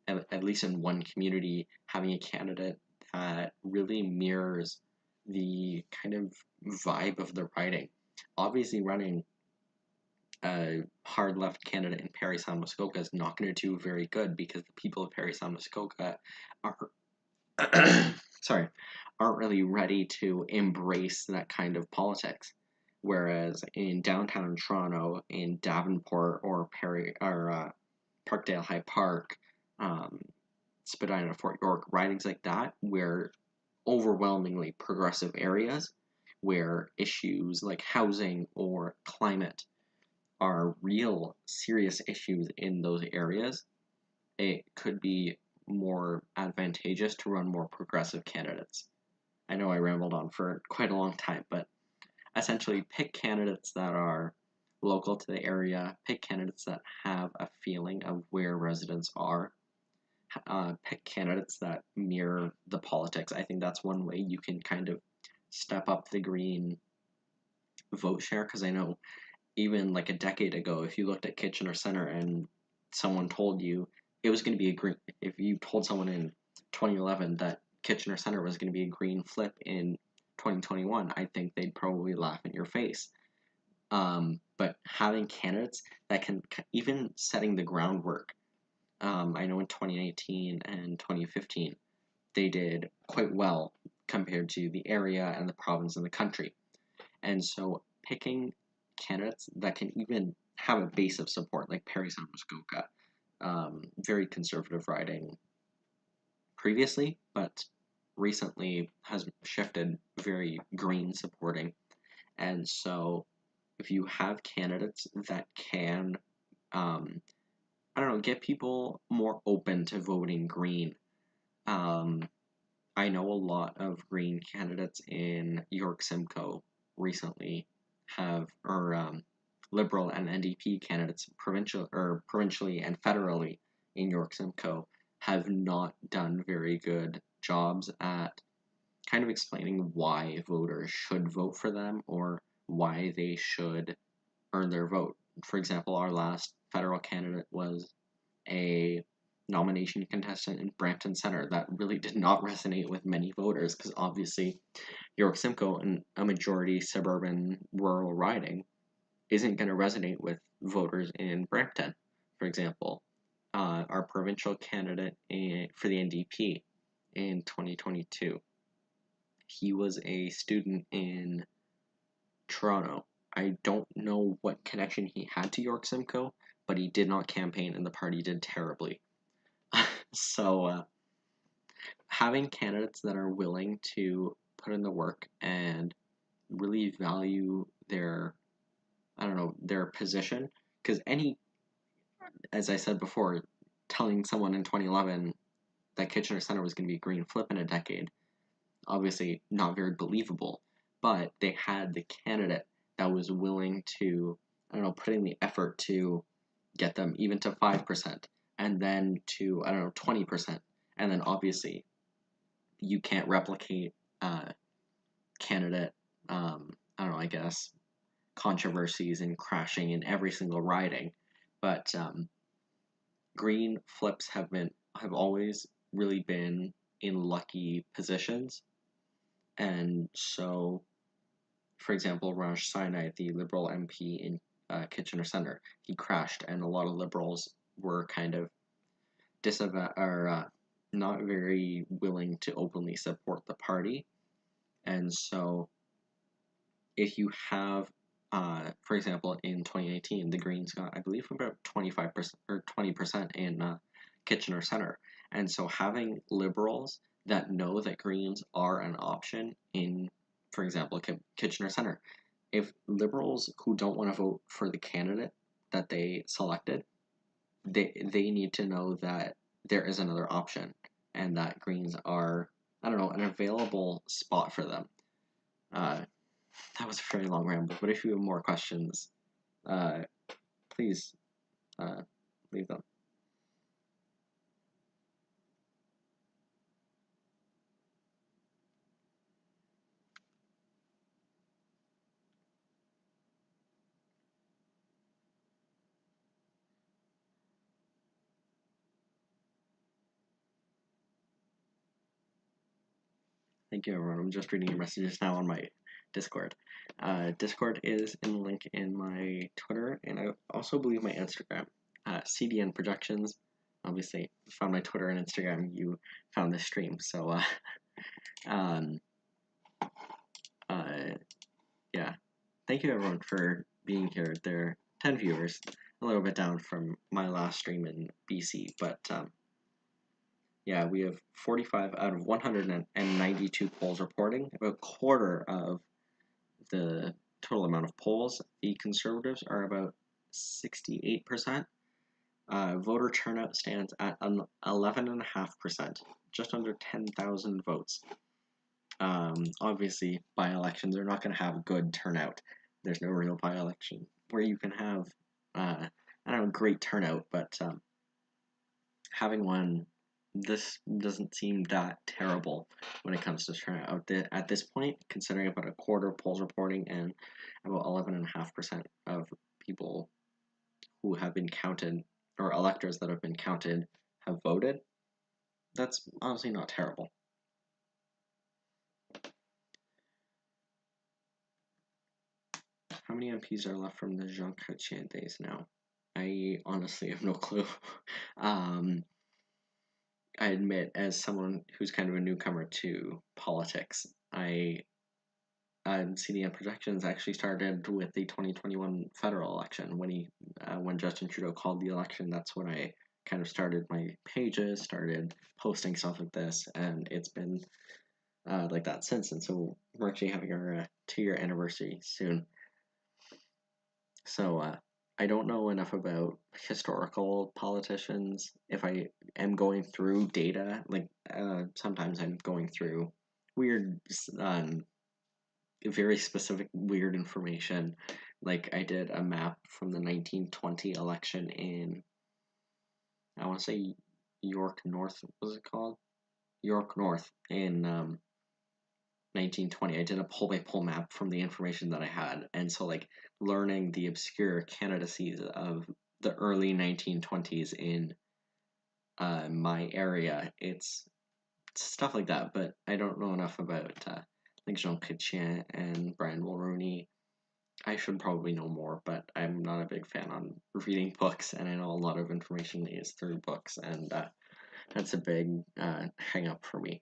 at least in one community, having a candidate that really mirrors the kind of vibe of the riding. Obviously, running a hard left candidate in Parry Sound Muskoka is not going to do very good because the people of Parry Sound Muskoka are sorry, aren't really ready to embrace that kind of politics. Whereas in downtown Toronto, in Davenport or Parkdale High Park, Spadina, Fort York, ridings like that, where overwhelmingly progressive areas, where issues like housing or climate are real serious issues in those areas, it could be more advantageous to run more progressive candidates. I know I rambled on for quite a long time, but essentially pick candidates that are local to the area, pick candidates that have a feeling of where residents are, pick candidates that mirror the politics. I think that's one way you can kind of step up the Green vote share, because I know even like a decade ago, if you looked at Kitchener Center and someone told you it was going to be a green, if you told someone in 2011 that Kitchener Center was going to be a green flip in 2021, I think they'd probably laugh in your face. But having candidates that can, even setting the groundwork, I know in 2018 and 2015, they did quite well compared to the area and the province and the country. And so picking candidates that can even have a base of support, like Parry Sound Muskoka, very conservative riding previously, but recently has shifted very green supporting. And so if you have candidates that can, I don't know, get people more open to voting green. I know a lot of green candidates in York Simcoe recently have, or Liberal and NDP candidates provincially and federally in York Simcoe have not done very good jobs at kind of explaining why voters should vote for them or why they should earn their vote. For example, our last federal candidate was a nomination contestant in Brampton Centre that really did not resonate with many voters because obviously York Simcoe, and a majority suburban rural riding, isn't going to resonate with voters in Brampton. For example, our provincial candidate for the NDP in 2022, he was a student in Toronto. I don't know what connection he had to York Simcoe, but he did not campaign and the party did terribly. So having candidates that are willing to put in the work and really value their, I don't know, their position, because as I said before, telling someone in 2011 that Kitchener Center was going to be a green flip in a decade, obviously not very believable, but they had the candidate that was willing to, I don't know, put in the effort to get them even to 5% and then to, I don't know, 20%. And then obviously you can't replicate candidate, I don't know, I guess, controversies and crashing in every single riding. But green flips have always really been in lucky positions. And so, for example, Raj Sinai, the Liberal MP in Kitchener Centre, he crashed, and a lot of Liberals were kind of not very willing to openly support the party. And so, if you have, for example, in 2018, the Greens got, I believe, about 25% or 20% in Kitchener Centre. And so, having Liberals that know that Greens are an option in, for example, Kitchener Centre, if Liberals who don't want to vote for the candidate that they selected, they need to know that there is another option and that Greens are, I don't know, an available spot for them. That was a very long ramble, but if you have more questions, please leave them. Thank you, everyone. I'm just reading your messages now on my Discord. Discord is in the link in my Twitter, and I also believe my Instagram. CDN Projections. Obviously, if you found my Twitter and Instagram, you found this stream. So, yeah. Thank you, everyone, for being here. There are 10 viewers, a little bit down from my last stream in BC, but yeah, we have 45 out of 192 polls reporting, about a quarter of the total amount of polls. The Conservatives are about 68%. Voter turnout stands at 11.5%, just under 10,000 votes. Obviously, by-elections are not going to have good turnout. There's no real by-election where you can have, I don't know, great turnout, but having one, this doesn't seem that terrible when it comes to turnout at this point, considering about a quarter of polls reporting and about 11.5% of people who have been counted, or electors that have been counted, have voted. That's honestly not terrible. How many MPs are left from the Jean Chrétien days now? I honestly have no clue. I admit, as someone who's kind of a newcomer to politics, CDN Projections actually started with the 2021 federal election. When Justin Trudeau called the election, that's when I kind of started my pages, started posting stuff like this, and it's been like that since. And so we're actually having our 2-year anniversary soon. So I don't know enough about historical politicians. If I am going through data, like sometimes I'm going through weird, very specific weird information. Like I did a map from the 1920 election in, I want to say York North, what was it called? York North in 1920. I did a poll-by-poll map from the information that I had, and so like learning the obscure candidacies of the early 1920s in my area. It's stuff like that, but I don't know enough about like Jean Chrétien and Brian Mulroney. I should probably know more, but I'm not a big fan on reading books, and I know a lot of information is through books, and that's a big hang up for me.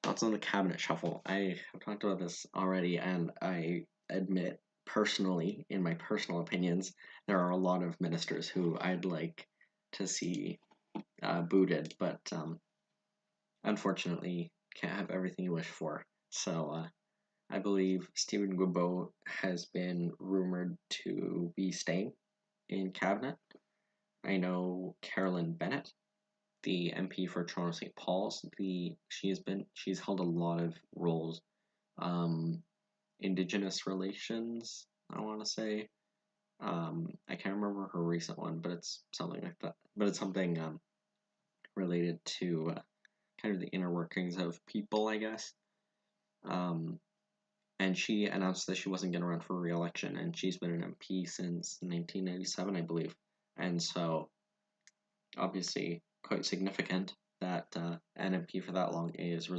Thoughts on the cabinet shuffle. I have talked about this already, and I admit personally, in my personal opinions, there are a lot of ministers who I'd like to see booted, but unfortunately can't have everything you wish for. So I believe Stephen Guilbeault has been rumored to be staying in cabinet. I know Carolyn Bennett, the MP for Toronto St. Paul's, she's held a lot of roles. Indigenous relations, I want to say. I can't remember her recent one, but it's something like that. But it's something related to kind of the inner workings of people, I guess. And she announced that she wasn't going to run for re-election, and she's been an MP since 1997, I believe. And so, obviously, quite significant that an MP for that long is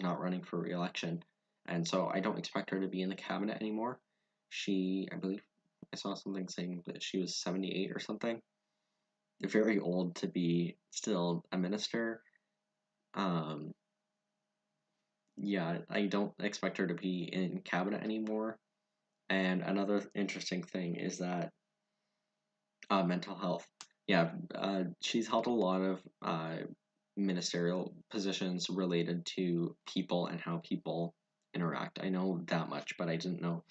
not running for re-election. And so, I don't expect her to be in the cabinet anymore. I believe, I saw something saying that she was 78 or something. Very old to be still a minister. Yeah, I don't expect her to be in cabinet anymore. And another interesting thing is that mental health. Yeah, she's held a lot of ministerial positions related to people and how people interact. I know that much, but I didn't know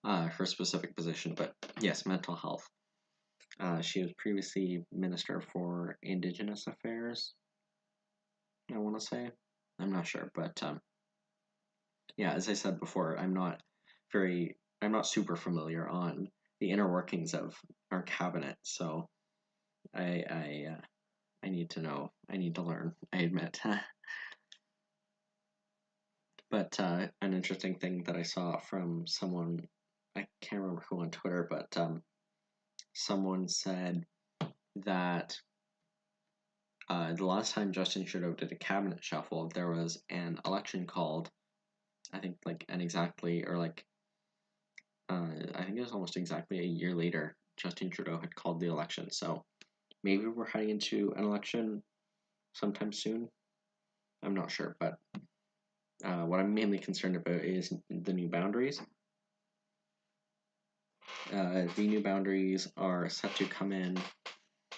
her specific position. But yes, mental health. She was previously Minister for Indigenous Affairs, I want to say. I'm not sure, but yeah, as I said before, I'm not super familiar on the inner workings of our cabinet, so I need to know. I need to learn. I admit. But an interesting thing that I saw from someone, I can't remember who on Twitter, but someone said that the last time Justin Trudeau did a cabinet shuffle, there was an election called. I think like an exactly or like I think it was almost exactly a year later. Justin Trudeau had called the election, so maybe we're heading into an election sometime soon. I'm not sure, but what I'm mainly concerned about is the new boundaries. The new boundaries are set to come in.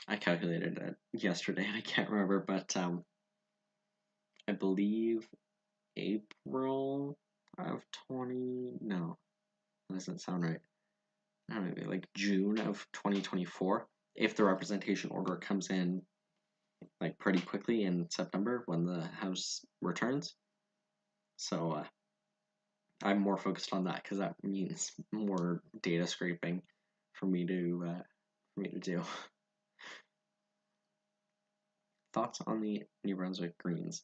I calculated it yesterday, and I can't remember, but I believe April of 20. No, that doesn't sound right. I don't know, like June of 2024. If the representation order comes in like pretty quickly in September when the House returns. So I'm more focused on that because that means more data scraping for me to do. Thoughts on the New Brunswick Greens?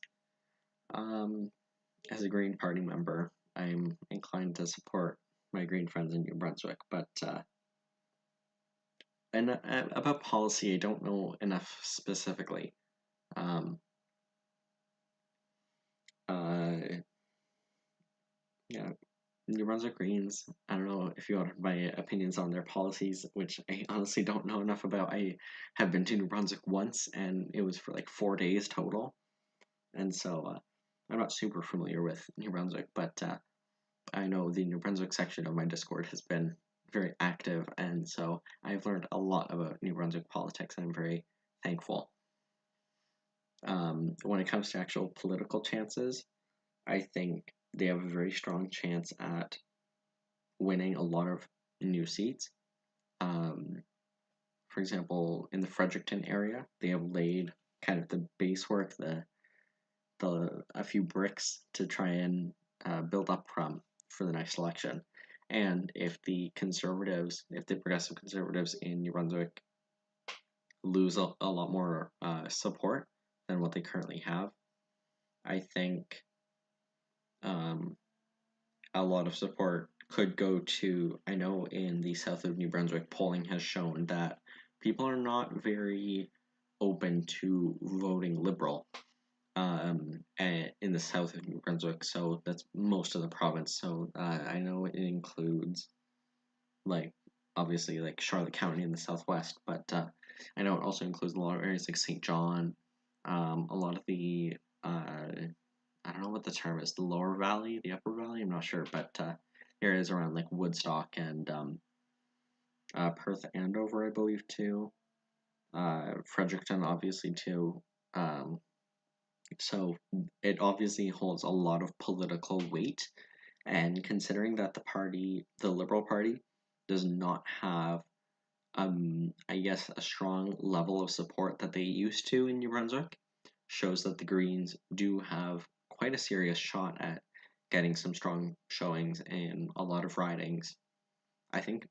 As a Green Party member, I'm inclined to support my Green friends in New Brunswick, but and about policy, I don't know enough specifically. Um, yeah, New Brunswick Greens. I don't know if you want my opinions on their policies, which I honestly don't know enough about. I have been to New Brunswick once, and it was for like 4 days total, and so I'm not super familiar with New Brunswick, but I know the New Brunswick section of my Discord has been very active, and so I've learned a lot about New Brunswick politics, and I'm very thankful. When it comes to actual political chances, I think they have a very strong chance at winning a lot of new seats. For example, in the Fredericton area, they have laid kind of the base work, a few bricks to try and build up from for the next election. And if the progressive conservatives in New Brunswick lose a lot more support than what they currently have, I think a lot of support could go to. I know in the south of New Brunswick, polling has shown that people are not very open to voting Liberal in the south of New Brunswick. So that's most of the province. So I know it includes like obviously like Charlotte County in the southwest, but I know it also includes a lot of areas like St. John, a lot of the I don't know what the term is, the lower valley, the upper valley, I'm not sure, but areas around like Woodstock and Perth, Andover, I believe too, Fredericton, obviously too. Um, so it obviously holds a lot of political weight, and considering that the Liberal Party, does not have I guess a strong level of support that they used to in New Brunswick, shows that the Greens do have quite a serious shot at getting some strong showings in a lot of ridings. I think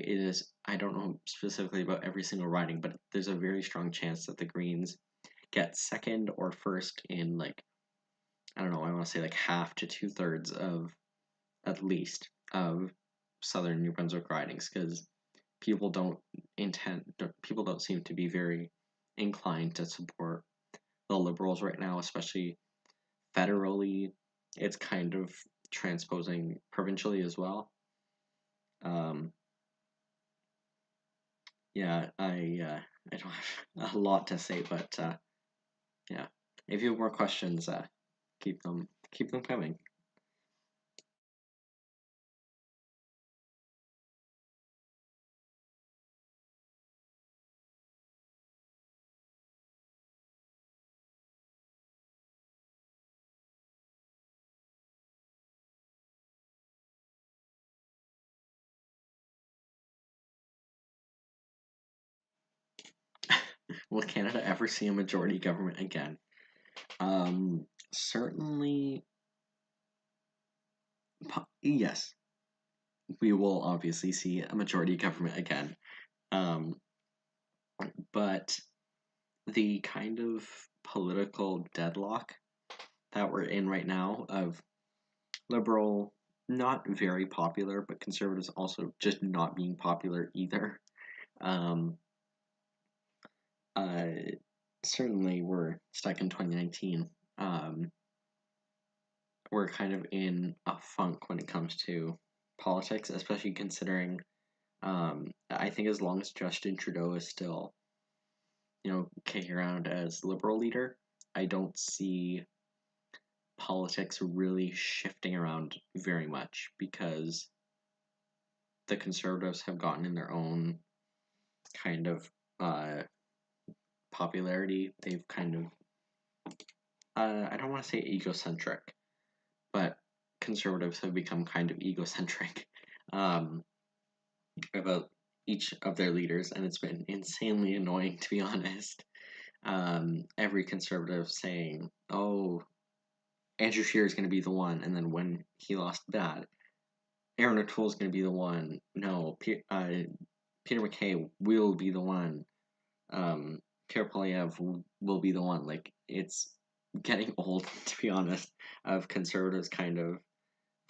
it is I don't know specifically about every single riding, but there's a very strong chance that the Greens get second or first in like I don't know, I want to say like half to two-thirds of at least of southern New Brunswick ridings because people don't seem to be very inclined to support the Liberals right now, especially federally. It's kind of transposing provincially as well. Um, yeah, I don't have a lot to say, but yeah, if you have more questions, keep them coming. Will Canada ever see a majority government again? Certainly, yes. We will obviously see a majority government again. Um, but the kind of political deadlock that we're in right now of liberal, not very popular, but conservatives also just not being popular either. Um, uh, Certainly, we're stuck in 2019. Um, we're kind of in a funk when it comes to politics, especially considering I think as long as Justin Trudeau is still, kicking around as liberal leader, I don't see politics really shifting around very much because the conservatives have gotten in their own kind of uh, popularity. They've kind of, I don't want to say egocentric, but conservatives have become kind of egocentric um, about each of their leaders, and it's been insanely annoying to be honest. Every conservative saying, "Oh, Andrew Scheer is going to be the one," and then when he lost that, Aaron O'Toole is going to be the one. No, Peter MacKay will be the one. Pierre Poilievre will be the one. Like it's getting old, to be honest, of conservatives kind of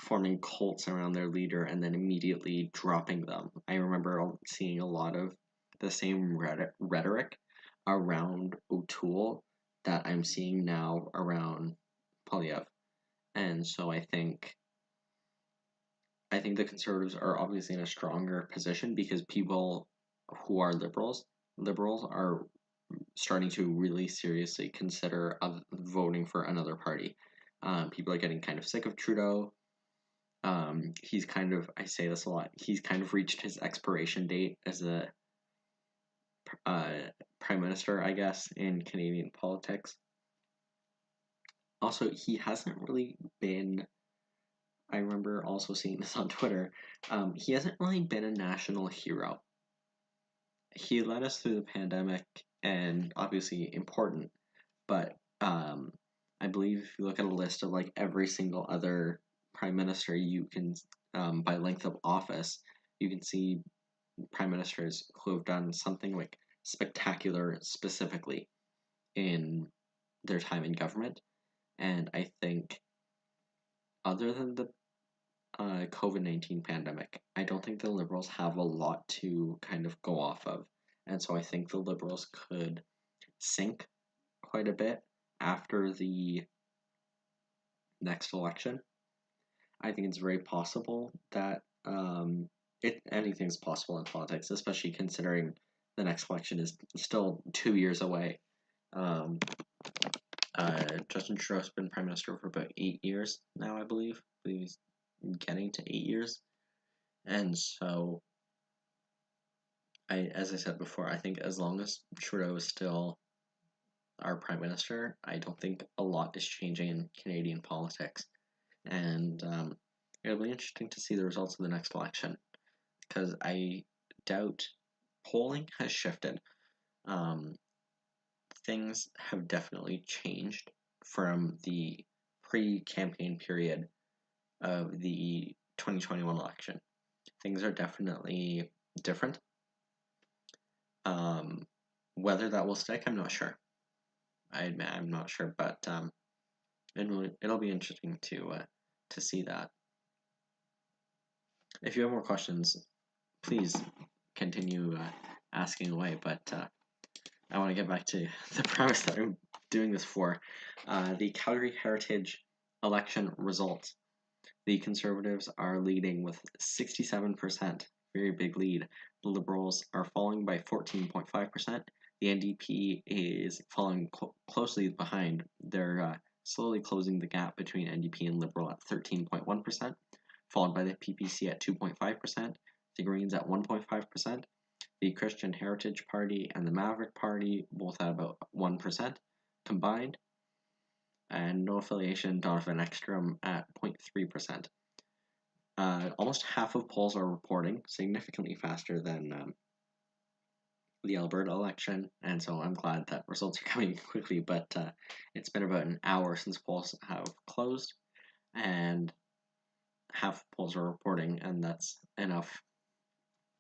forming cults around their leader and then immediately dropping them. I remember seeing a lot of the same rhetoric around O'Toole that I'm seeing now around Poilievre. And so I think the conservatives are obviously in a stronger position because people who are liberals are starting to really seriously consider voting for another party. People are getting kind of sick of Trudeau. He's kind of, I say this a lot, he's kind of reached his expiration date as a uh, prime minister, I guess, in Canadian politics. Also, he hasn't really been I remember also seeing this on Twitter. He hasn't really been a national hero. He led us through the pandemic and obviously important, but I believe if you look at a list of like every single other prime minister, you can, by length of office, you can see prime ministers who have done something like spectacular specifically in their time in government. And I think, other than the COVID-19 pandemic, I don't think the Liberals have a lot to kind of go off of. And so I think the Liberals could sink quite a bit after the next election. I think it's very possible that anything's possible in politics, especially considering the next election is still 2 years away. Justin Trudeau's been prime minister for about 8 years now, I believe. He's getting to 8 years, and so as I said before, I think as long as Trudeau is still our prime minister, I don't think a lot is changing in Canadian politics, and it'll be interesting to see the results of the next election, because I doubt polling has shifted. Things have definitely changed from the pre-campaign period of the 2021 election. Things are definitely different. Whether that will stick, I'm not sure. I'm not sure, but it'll be interesting to see that. If you have more questions, please continue asking away. But I want to get back to the premise that I'm doing this for. The Calgary Heritage election results. The Conservatives are leading with 67%, very big lead. The Liberals are falling by 14.5%. The NDP is following closely behind. They're slowly closing the gap between NDP and Liberal at 13.1%, followed by the PPC at 2.5%, the Greens at 1.5%, the Christian Heritage Party and the Maverick Party both at about 1% combined, and no affiliation Donovan Ekstrom at 0.3%. Almost half of polls are reporting, significantly faster than the Alberta election, and so I'm glad that results are coming quickly, but it's been about an hour since polls have closed, and half of polls are reporting, and that's enough.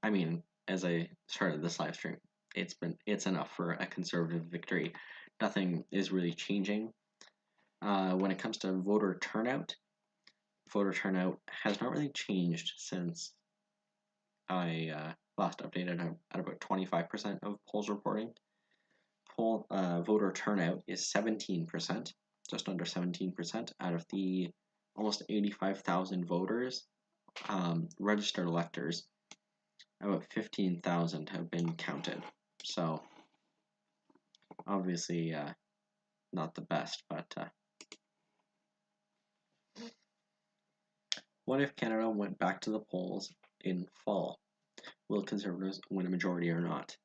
I mean, as I started this live stream, it's enough for a Conservative victory. Nothing is really changing. When it comes to voter turnout has not really changed since I last updated at about 25% of polls reporting. Voter turnout is 17%, just under 17% out of the almost 85,000 voters, registered electors. About 15,000 have been counted. So obviously not the best, but what if Canada went back to the polls in fall? Will Conservatives win a majority or not?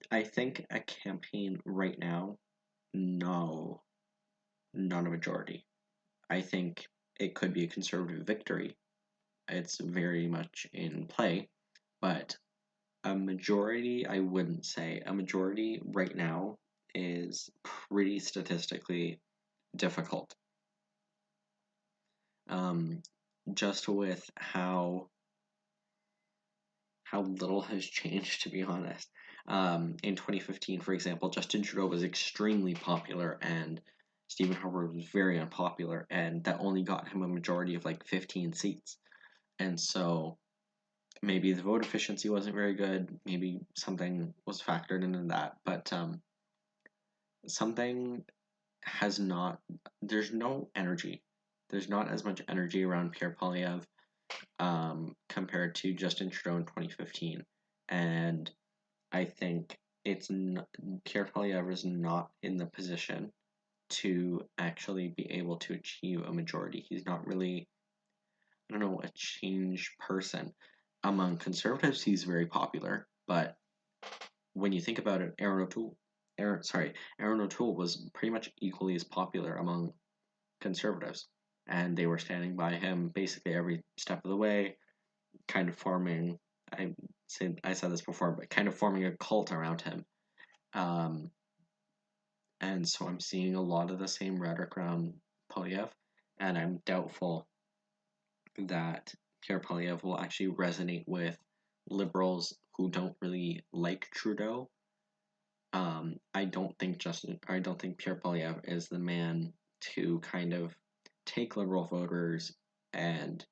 I think a campaign right now, no, not a majority. I think it could be a Conservative victory. It's very much in play, but a majority, I wouldn't say. A majority right now is pretty statistically difficult. Just with how little has changed, to be honest. In 2015, for example, Justin Trudeau was extremely popular and Stephen Harper was very unpopular, and that only got him a majority of like 15 seats. And so maybe the vote efficiency wasn't very good, maybe something was factored into that, but something has not, there's no energy. There's not as much energy around Pierre Poilievre compared to Justin Trudeau in 2015. And I think Pierre Poilievre is not in the position to actually be able to achieve a majority. He's not really, I don't know, a change person. Among Conservatives, he's very popular, but when you think about it, Aaron O'Toole was pretty much equally as popular among Conservatives, and they were standing by him basically every step of the way, kind of forming, I said this before, but kind of forming a cult around him. And so I'm seeing a lot of the same rhetoric around Poilievre, and I'm doubtful that Pierre Poilievre will actually resonate with Liberals who don't really like Trudeau. I don't think Pierre Poilievre is the man to kind of take Liberal voters and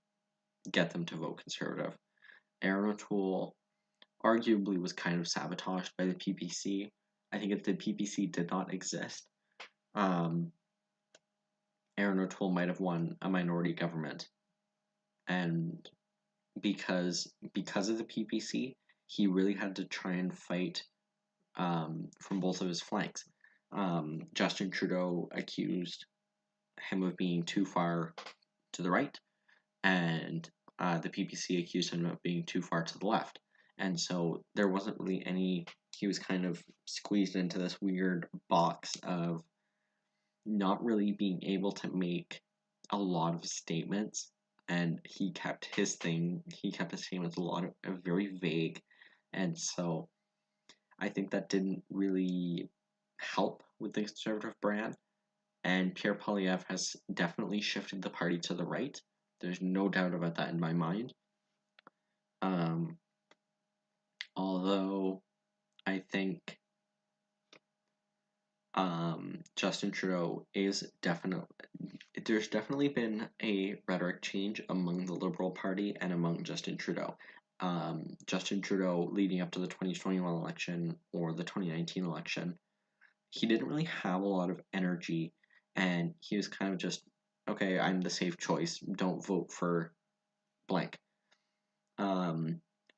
get them to vote Conservative. Aaron O'Toole arguably was kind of sabotaged by the PPC. I think if the PPC did not exist, Aaron O'Toole might have won a minority government. And because of the PPC, he really had to try and fight from both of his flanks. Justin Trudeau accused him of being too far to the right, and the PPC accused him of being too far to the left. And so there wasn't really any, he was kind of squeezed into this weird box of not really being able to make a lot of statements. And he kept his statements a lot of very vague. And so I think that didn't really help with the conservative brand. And Pierre Poilievre has definitely shifted the party to the right. There's no doubt about that in my mind. Although I think Justin Trudeau is there's definitely been a rhetoric change among the Liberal Party and among Justin Trudeau. Justin Trudeau, leading up to the 2021 election or the 2019 election, he didn't really have a lot of energy, and he was kind of just, okay, I'm the safe choice, don't vote for blank.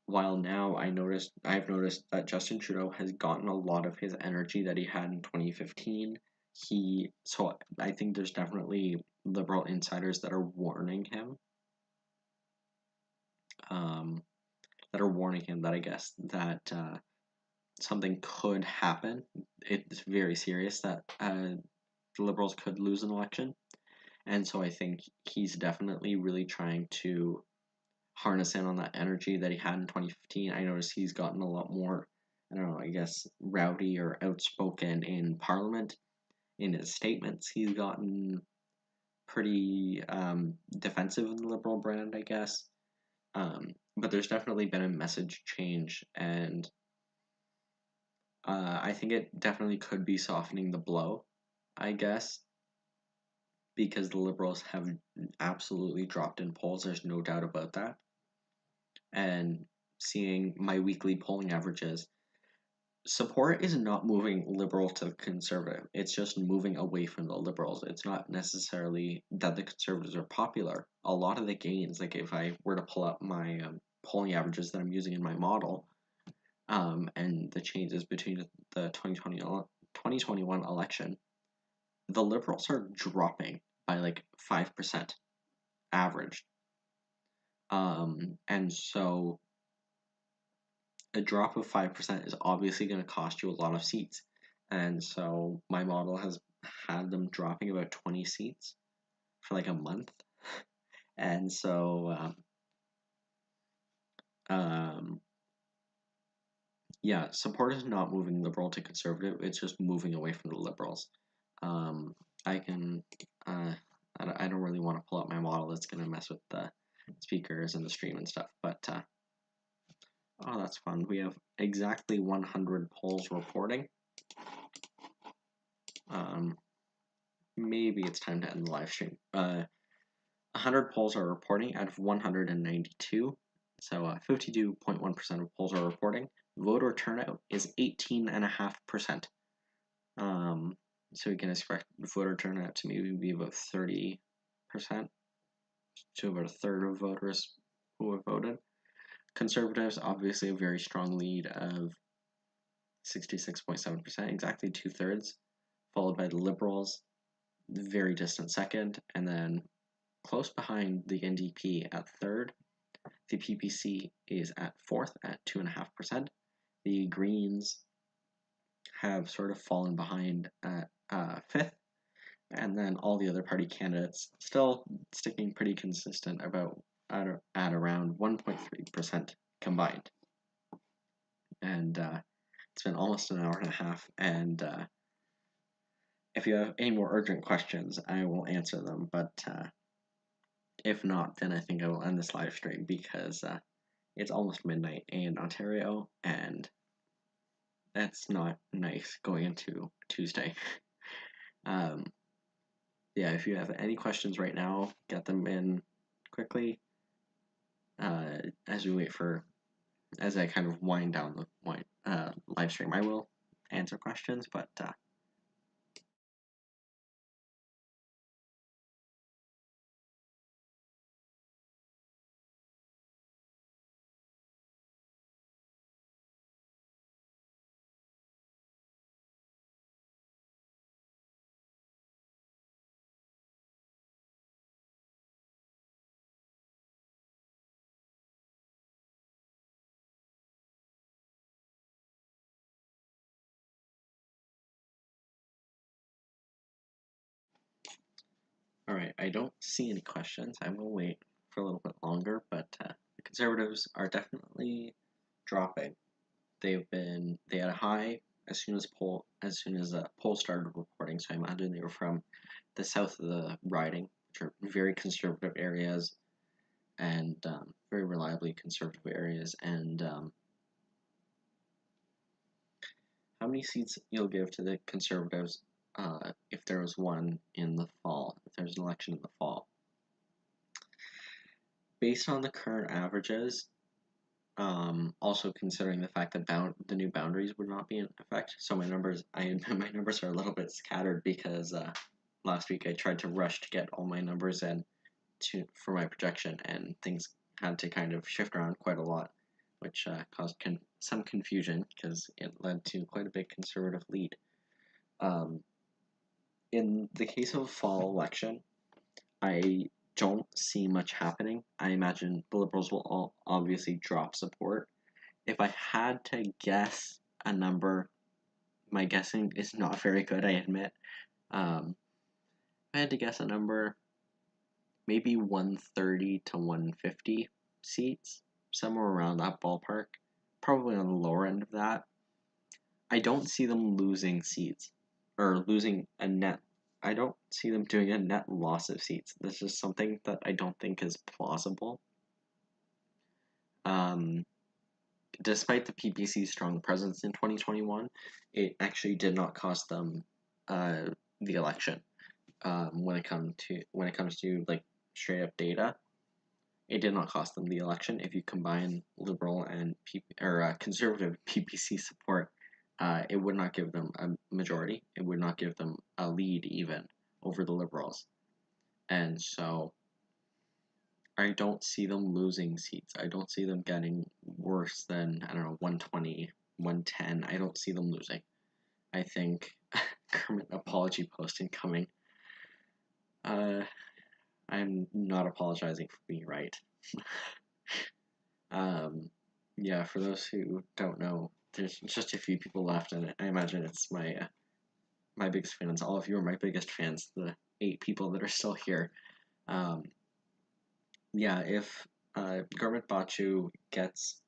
While now I've noticed that Justin Trudeau has gotten a lot of his energy that he had in 2015. So I think there's definitely Liberal insiders that are warning him. That I guess that something could happen. It's very serious that the Liberals could lose an election. And so I think he's definitely really trying to harness in on that energy that he had in 2015. I noticed he's gotten a lot more, I don't know, I guess, rowdy or outspoken in Parliament. In his statements, he's gotten pretty defensive of the Liberal brand, I guess. But there's definitely been a message change, and I think it definitely could be softening the blow, I guess, because the Liberals have absolutely dropped in polls. There's no doubt about that. And seeing my weekly polling averages, support is not moving Liberal to Conservative. It's just moving away from the Liberals. It's not necessarily that the Conservatives are popular. A lot of the gains, like if I were to pull up my polling averages that I'm using in my model, and the changes between the 2021 election, the Liberals are dropping by like 5% average. And so a drop of 5% is obviously going to cost you a lot of seats. And so my model has had them dropping about 20 seats for like a month. And so, yeah, support is not moving Liberal to Conservative. It's just moving away from the Liberals. I don't really want to pull up my model. That's going to mess with the speakers and the stream and stuff. But, oh, that's fun. We have exactly 100 polls reporting. Maybe it's time to end the live stream. 100 polls are reporting out of 192. So 52.1% of polls are reporting. Voter turnout is 18.5%. So we can expect voter turnout to maybe be about 30%, to about a third of voters who have voted. Conservatives, obviously a very strong lead of 66.7%, exactly 2/3, followed by the Liberals, very distant second, and then close behind the NDP at third. The PPC is at fourth at 2.5%. The Greens have sort of fallen behind at fifth, and then all the other party candidates still sticking pretty consistent about at around 1.3% combined. And it's been almost an hour and a half, and if you have any more urgent questions, I will answer them, but if not, then I think I will end this live stream because it's almost midnight in Ontario, and that's not nice going into Tuesday. Yeah, if you have any questions right now, get them in quickly as we wait for as I kind of wind down the live stream, I will answer questions, but all right, I don't see any questions. I will wait for a little bit longer, but the Conservatives are definitely dropping. They had a high as soon as polls started reporting. So I imagine they were from the south of the riding, which are very conservative areas and very reliably conservative areas. And how many seats you'll give to the Conservatives if there was one in the fall, if there's an election in the fall? Based on the current averages, also considering the fact that the new boundaries would not be in effect, so my numbers my numbers are a little bit scattered because last week I tried to rush to get all my numbers in for my projection, and things had to kind of shift around quite a lot, which caused some confusion because it led to quite a big conservative lead. In the case of a fall election, I don't see much happening. I imagine the Liberals will all obviously drop support. If I had to guess a number, my guessing is not very good, I admit. If I had to guess a number, maybe 130 to 150 seats, somewhere around that ballpark. Probably on the lower end of that. I don't see them losing seats or losing a net. I don't see them doing a net loss of seats. This is something that I don't think is plausible. Um, Despite the PPC's strong presence in 2021, it actually did not cost them the election. When it comes to like straight up data, it did not cost them the election. If you combine liberal and conservative PPC support, it would not give them a majority. It would not give them a lead even over the liberals, and so I don't see them losing seats. I don't see them getting worse than, I don't know, 120, 110. I don't see them losing. I think Kermit apology post incoming. I'm not apologizing for being right. Yeah, for those who don't know, there's just a few people left, and I imagine it's my biggest fans. All of you are my biggest fans. The 8 people that are still here. Yeah, if Gurmit Bachu gets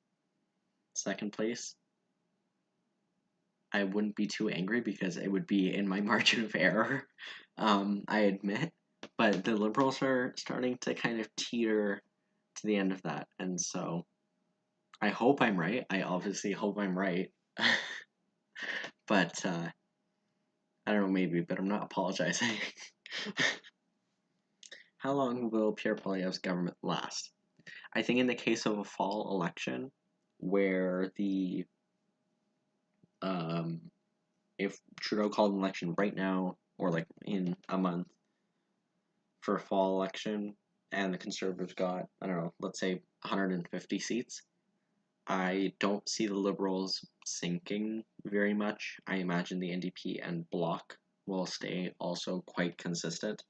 second place, I wouldn't be too angry because it would be in my margin of error. I admit, but the Liberals are starting to kind of teeter to the end of that, and so I hope I'm right. I obviously hope I'm right, but I don't know, maybe, but I'm not apologizing. How long will Pierre Poilievre's government last? I think in the case of a fall election, where if Trudeau called an election right now, or like in a month for a fall election, and the Conservatives got, I don't know, let's say 150 seats, I don't see the Liberals sinking very much. I imagine the NDP and Bloc will stay also quite consistent.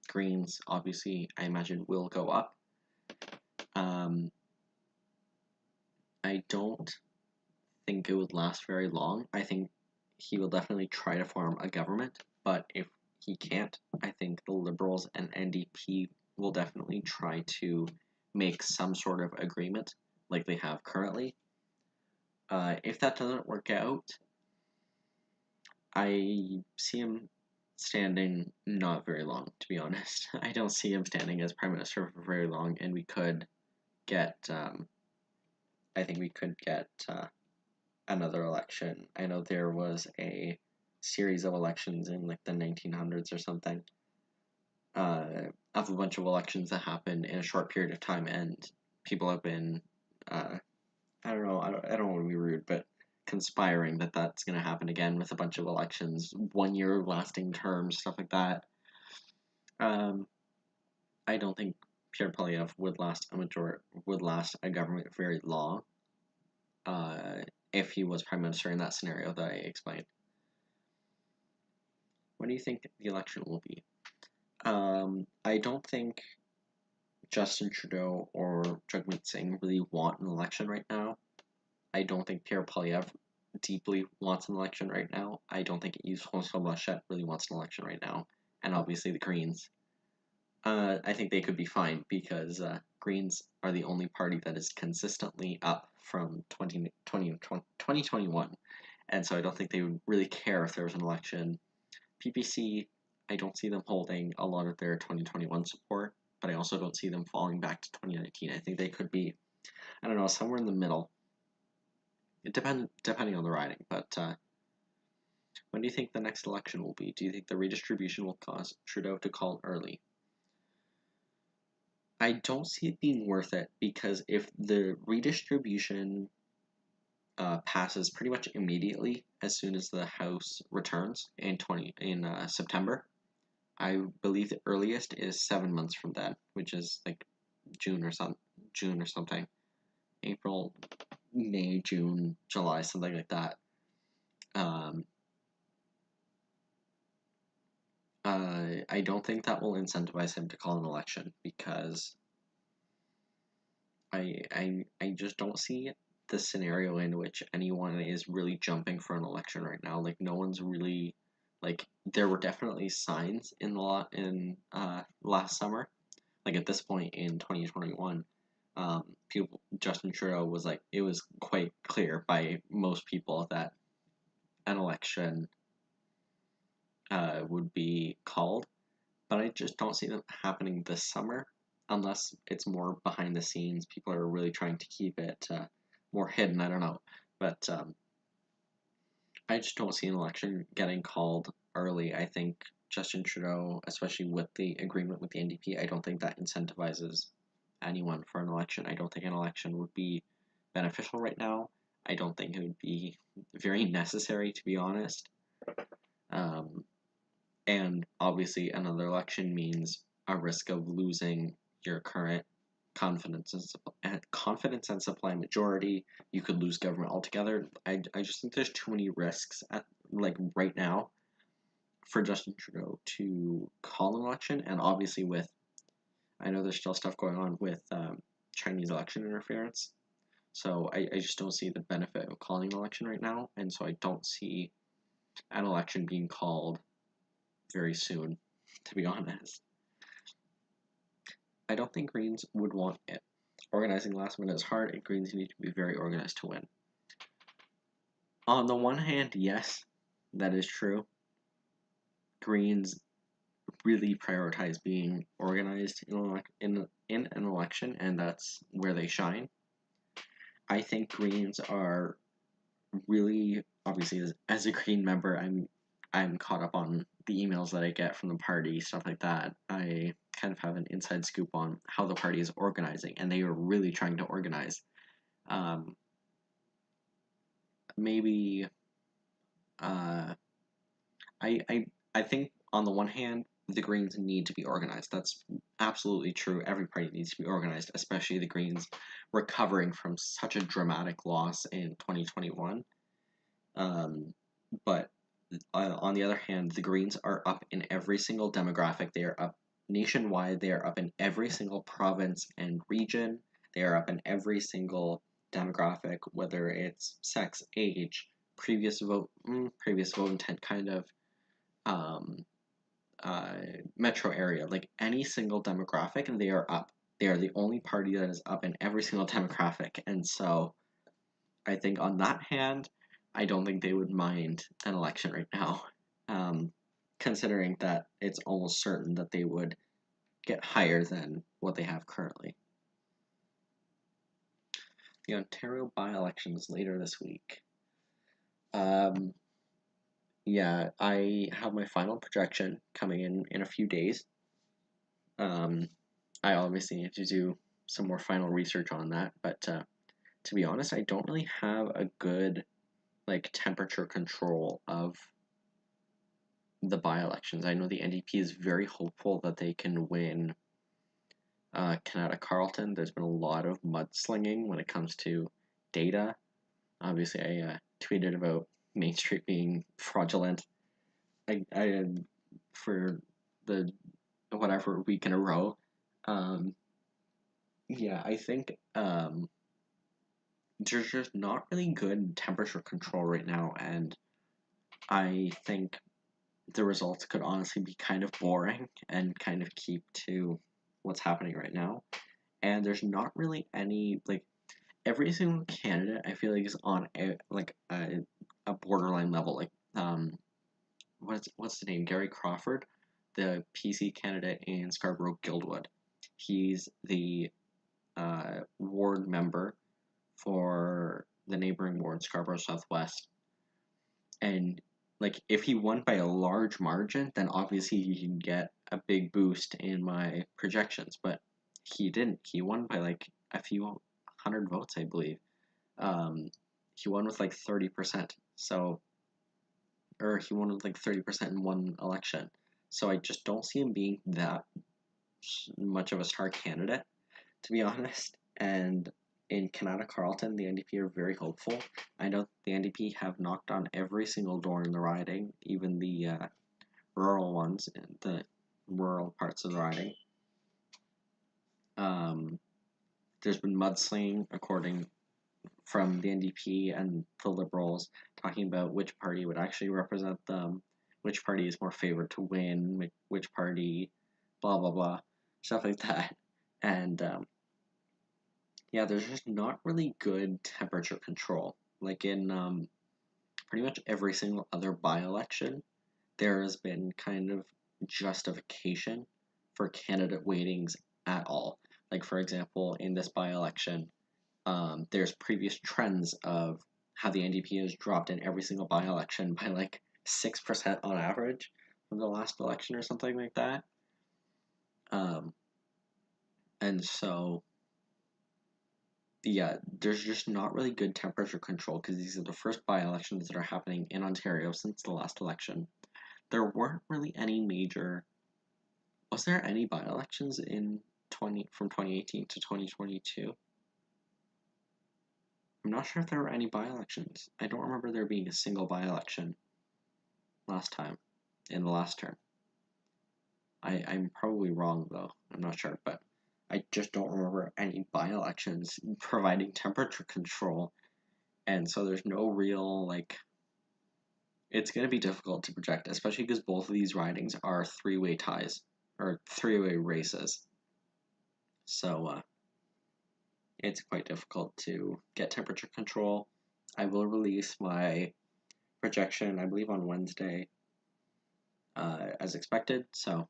Greens, obviously, I imagine will go up. I don't think it would last very long. I think he will definitely try to form a government, but if he can't, I think the Liberals and NDP will definitely try to make some sort of agreement like they have currently. If that doesn't work out, I see him standing not very long, to be honest. I don't see him standing as Prime Minister for very long, and we could get, I think we could get another election. I know there was a series of elections in like the 1900s or something, of a bunch of elections that happened in a short period of time, and people have been I don't know. I don't want to be rude, but conspiring that that's going to happen again with a bunch of elections, 1 year lasting terms, stuff like that. Um, I don't think Pierre Polyev would last a government very long. If he was prime minister in that scenario that I explained. When do you think the election will be? I don't think Justin Trudeau or Jagmeet Singh really want an election right now. I don't think Pierre Polyev deeply wants an election right now. I don't think Yves-François Blanchet really wants an election right now. And obviously the Greens. I think they could be fine because Greens are the only party that is consistently up from 2021. And so I don't think they would really care if there was an election. PPC, I don't see them holding a lot of their 2021 support, but I also don't see them falling back to 2019. I think they could be, I don't know, somewhere in the middle. It depending on the riding, but when do you think the next election will be? Do you think the redistribution will cause Trudeau to call early? I don't see it being worth it because if the redistribution passes pretty much immediately as soon as the House returns in September, I believe the earliest is 7 months from then, which is like June or something, April, May, June, July, something like that. I don't think that will incentivize him to call an election because I just don't see the scenario in which anyone is really jumping for an election right now. Like no one's really like there were definitely signs in last summer. Like at this point in 2021, Justin Trudeau was like it was quite clear by most people that an election would be called, but I just don't see them happening this summer unless it's more behind the scenes. People are really trying to keep it more hidden. I don't know, but I just don't see an election getting called early. I think Justin Trudeau, especially with the agreement with the NDP, I don't think that incentivizes anyone for an election. I don't think an election would be beneficial right now. I don't think it would be very necessary, to be honest. And obviously, another election means a risk of losing your current confidence and supply majority. You could lose government altogether. I just think there's too many risks at like right now for Justin Trudeau to call an election, and obviously with I know there's still stuff going on with Chinese election interference. So I just don't see the benefit of calling an election right now, and so I don't see an election being called very soon, to be honest. I don't think Greens would want it. Organizing last minute is hard, and Greens need to be very organized to win. On the one hand, yes, that is true. Greens really prioritize being organized in an election, and that's where they shine. I think Greens are really obviously as a Green member, I'm caught up on the emails that I get from the party, stuff like that. I kind of have an inside scoop on how the party is organizing, and they are really trying to organize. Maybe I think on the one hand, the Greens need to be organized. That's absolutely true. Every party needs to be organized, especially the Greens recovering from such a dramatic loss in 2021. But on the other hand, the Greens are up in every single demographic. They are up nationwide. They are up in every single province and region. They are up in every single demographic, whether it's sex, age, previous vote intent, kind of metro area, like any single demographic, and they are up. They are the only party that is up in every single demographic, and so I think on that hand, I don't think they would mind an election right now, considering that it's almost certain that they would get higher than what they have currently. The Ontario by-election is later this week. Yeah, I have my final projection coming in a few days. I obviously need to do some more final research on that, but to be honest, I don't really have a good like temperature control of the by-elections. I know the NDP is very hopeful that they can win Canada Carleton. There's been a lot of mudslinging when it comes to data. Obviously, I tweeted about Main Street being fraudulent. I for the whatever week in a row. Yeah, I think there's just not really good temperature control right now, and I think the results could honestly be kind of boring and kind of keep to what's happening right now. And there's not really any like every single candidate I feel like is on a borderline level. Like what's the name? Gary Crawford, the PC candidate in Scarborough Guildwood. He's the ward member for the neighboring ward, Scarborough Southwest. And like if he won by a large margin, then obviously he can get a big boost in my projections. But he didn't. He won by like a few hundred votes, I believe. He won with like 30%. So, or he won with like 30% in one election. So I just don't see him being that much of a star candidate, to be honest. And in Canada Carleton, the NDP are very hopeful. I know the NDP have knocked on every single door in the riding, even the rural ones, the rural parts of the riding. There's been mudslinging, according from the NDP and the Liberals, talking about which party would actually represent them, which party is more favored to win, which party, blah blah blah, stuff like that. And yeah, there's just not really good temperature control. Like in pretty much every single other by-election, there has been kind of justification for candidate weightings at all. Like for example, in this by-election, there's previous trends of how the NDP has dropped in every single by-election by like 6% on average from the last election or something like that. And so yeah, there's just not really good temperature control because these are the first by-elections that are happening in Ontario since the last election. There weren't really any major. Was there any by-elections in from 2018 to 2022? I'm not sure if there were any by-elections. I don't remember there being a single by-election last time in the last term. I'm probably wrong though. I'm not sure, but I just don't remember any by-elections providing temperature control, and so there's no real like. It's going to be difficult to project, especially because both of these ridings are three-way ties or three-way races. So it's quite difficult to get temperature control. I will release my projection, I believe, on Wednesday, as expected. So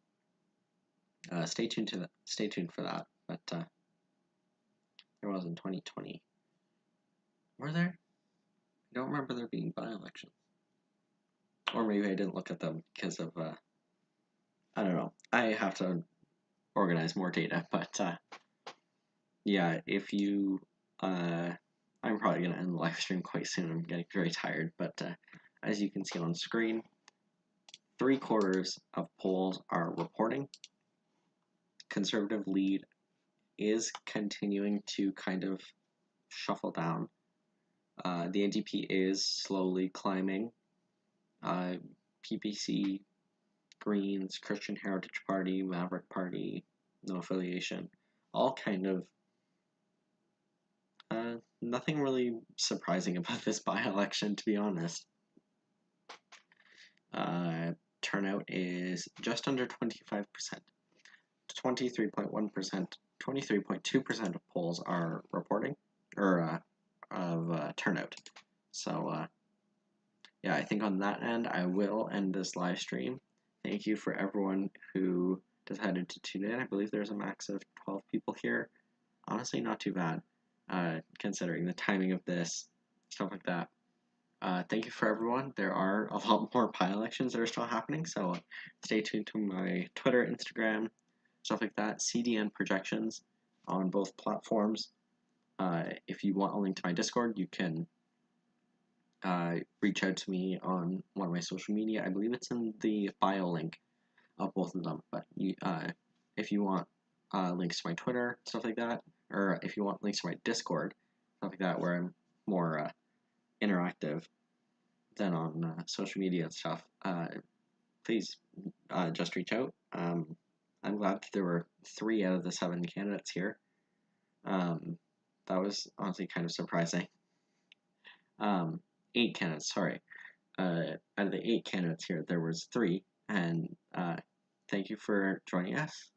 stay tuned to that. Stay tuned for that. But there was in 2020. Were there? I don't remember there being by-elections. Or maybe I didn't look at them because of I don't know. I have to organize more data, but yeah, if you I'm probably gonna end the live stream quite soon. I'm getting very tired, but as you can see on screen, 3/4 of polls are reporting. Conservative lead is continuing to kind of shuffle down. The NDP is slowly climbing. PPC, Greens, Christian Heritage Party, Maverick Party, no affiliation, all kind of nothing really surprising about this by-election, to be honest. Turnout is just under 25%. 23.1%, 23.2% of polls are reporting, or of turnout. So, yeah, I think on that end, I will end this live stream. Thank you for everyone who decided to tune in. I believe there's a max of 12 people here. Honestly, not too bad, considering the timing of this, stuff like that. Thank you for everyone. There are a lot more by-elections that are still happening, so stay tuned to my Twitter, Instagram, stuff like that. CDN projections on both platforms. If you want a link to my Discord, you can reach out to me on one of my social media. I believe it's in the bio link of both of them. But if you want links to my Twitter, stuff like that, or if you want links to my Discord, stuff like that, where I'm more interactive than on social media and stuff, please just reach out. I'm glad that there were 3 out of the 7 candidates here. That was honestly kind of surprising. 8 candidates, sorry. Out of the 8 candidates here, there was 3, and thank you for joining us.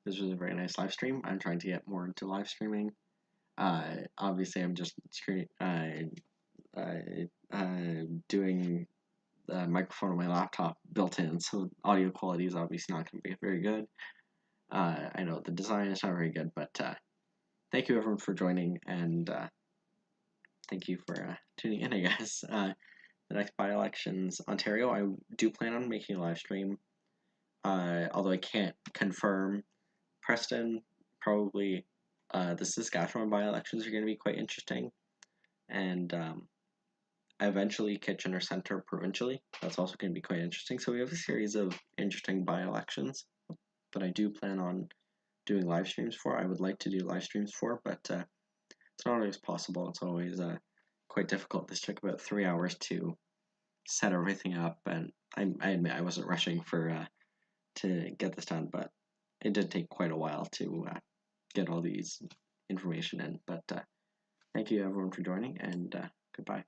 This was a very nice live stream. I'm trying to get more into live streaming. Obviously, I'm just doing the microphone on my laptop built in, so audio quality is obviously not going to be very good. I know the design is not very good, but thank you everyone for joining, and thank you for tuning in, I guess. The next by-elections, Ontario, I do plan on making a live stream, although I can't confirm. Preston, probably the Saskatchewan by-elections are going to be quite interesting, and eventually Kitchener Centre provincially. That's also going to be quite interesting. So we have a series of interesting by-elections that I do plan on doing live streams for. I would like to do live streams for, but it's not always possible. It's always quite difficult. This took about 3 hours to set everything up, and I admit I wasn't rushing for to get this done, but it did take quite a while to get all these information in. But thank you everyone for joining, and goodbye.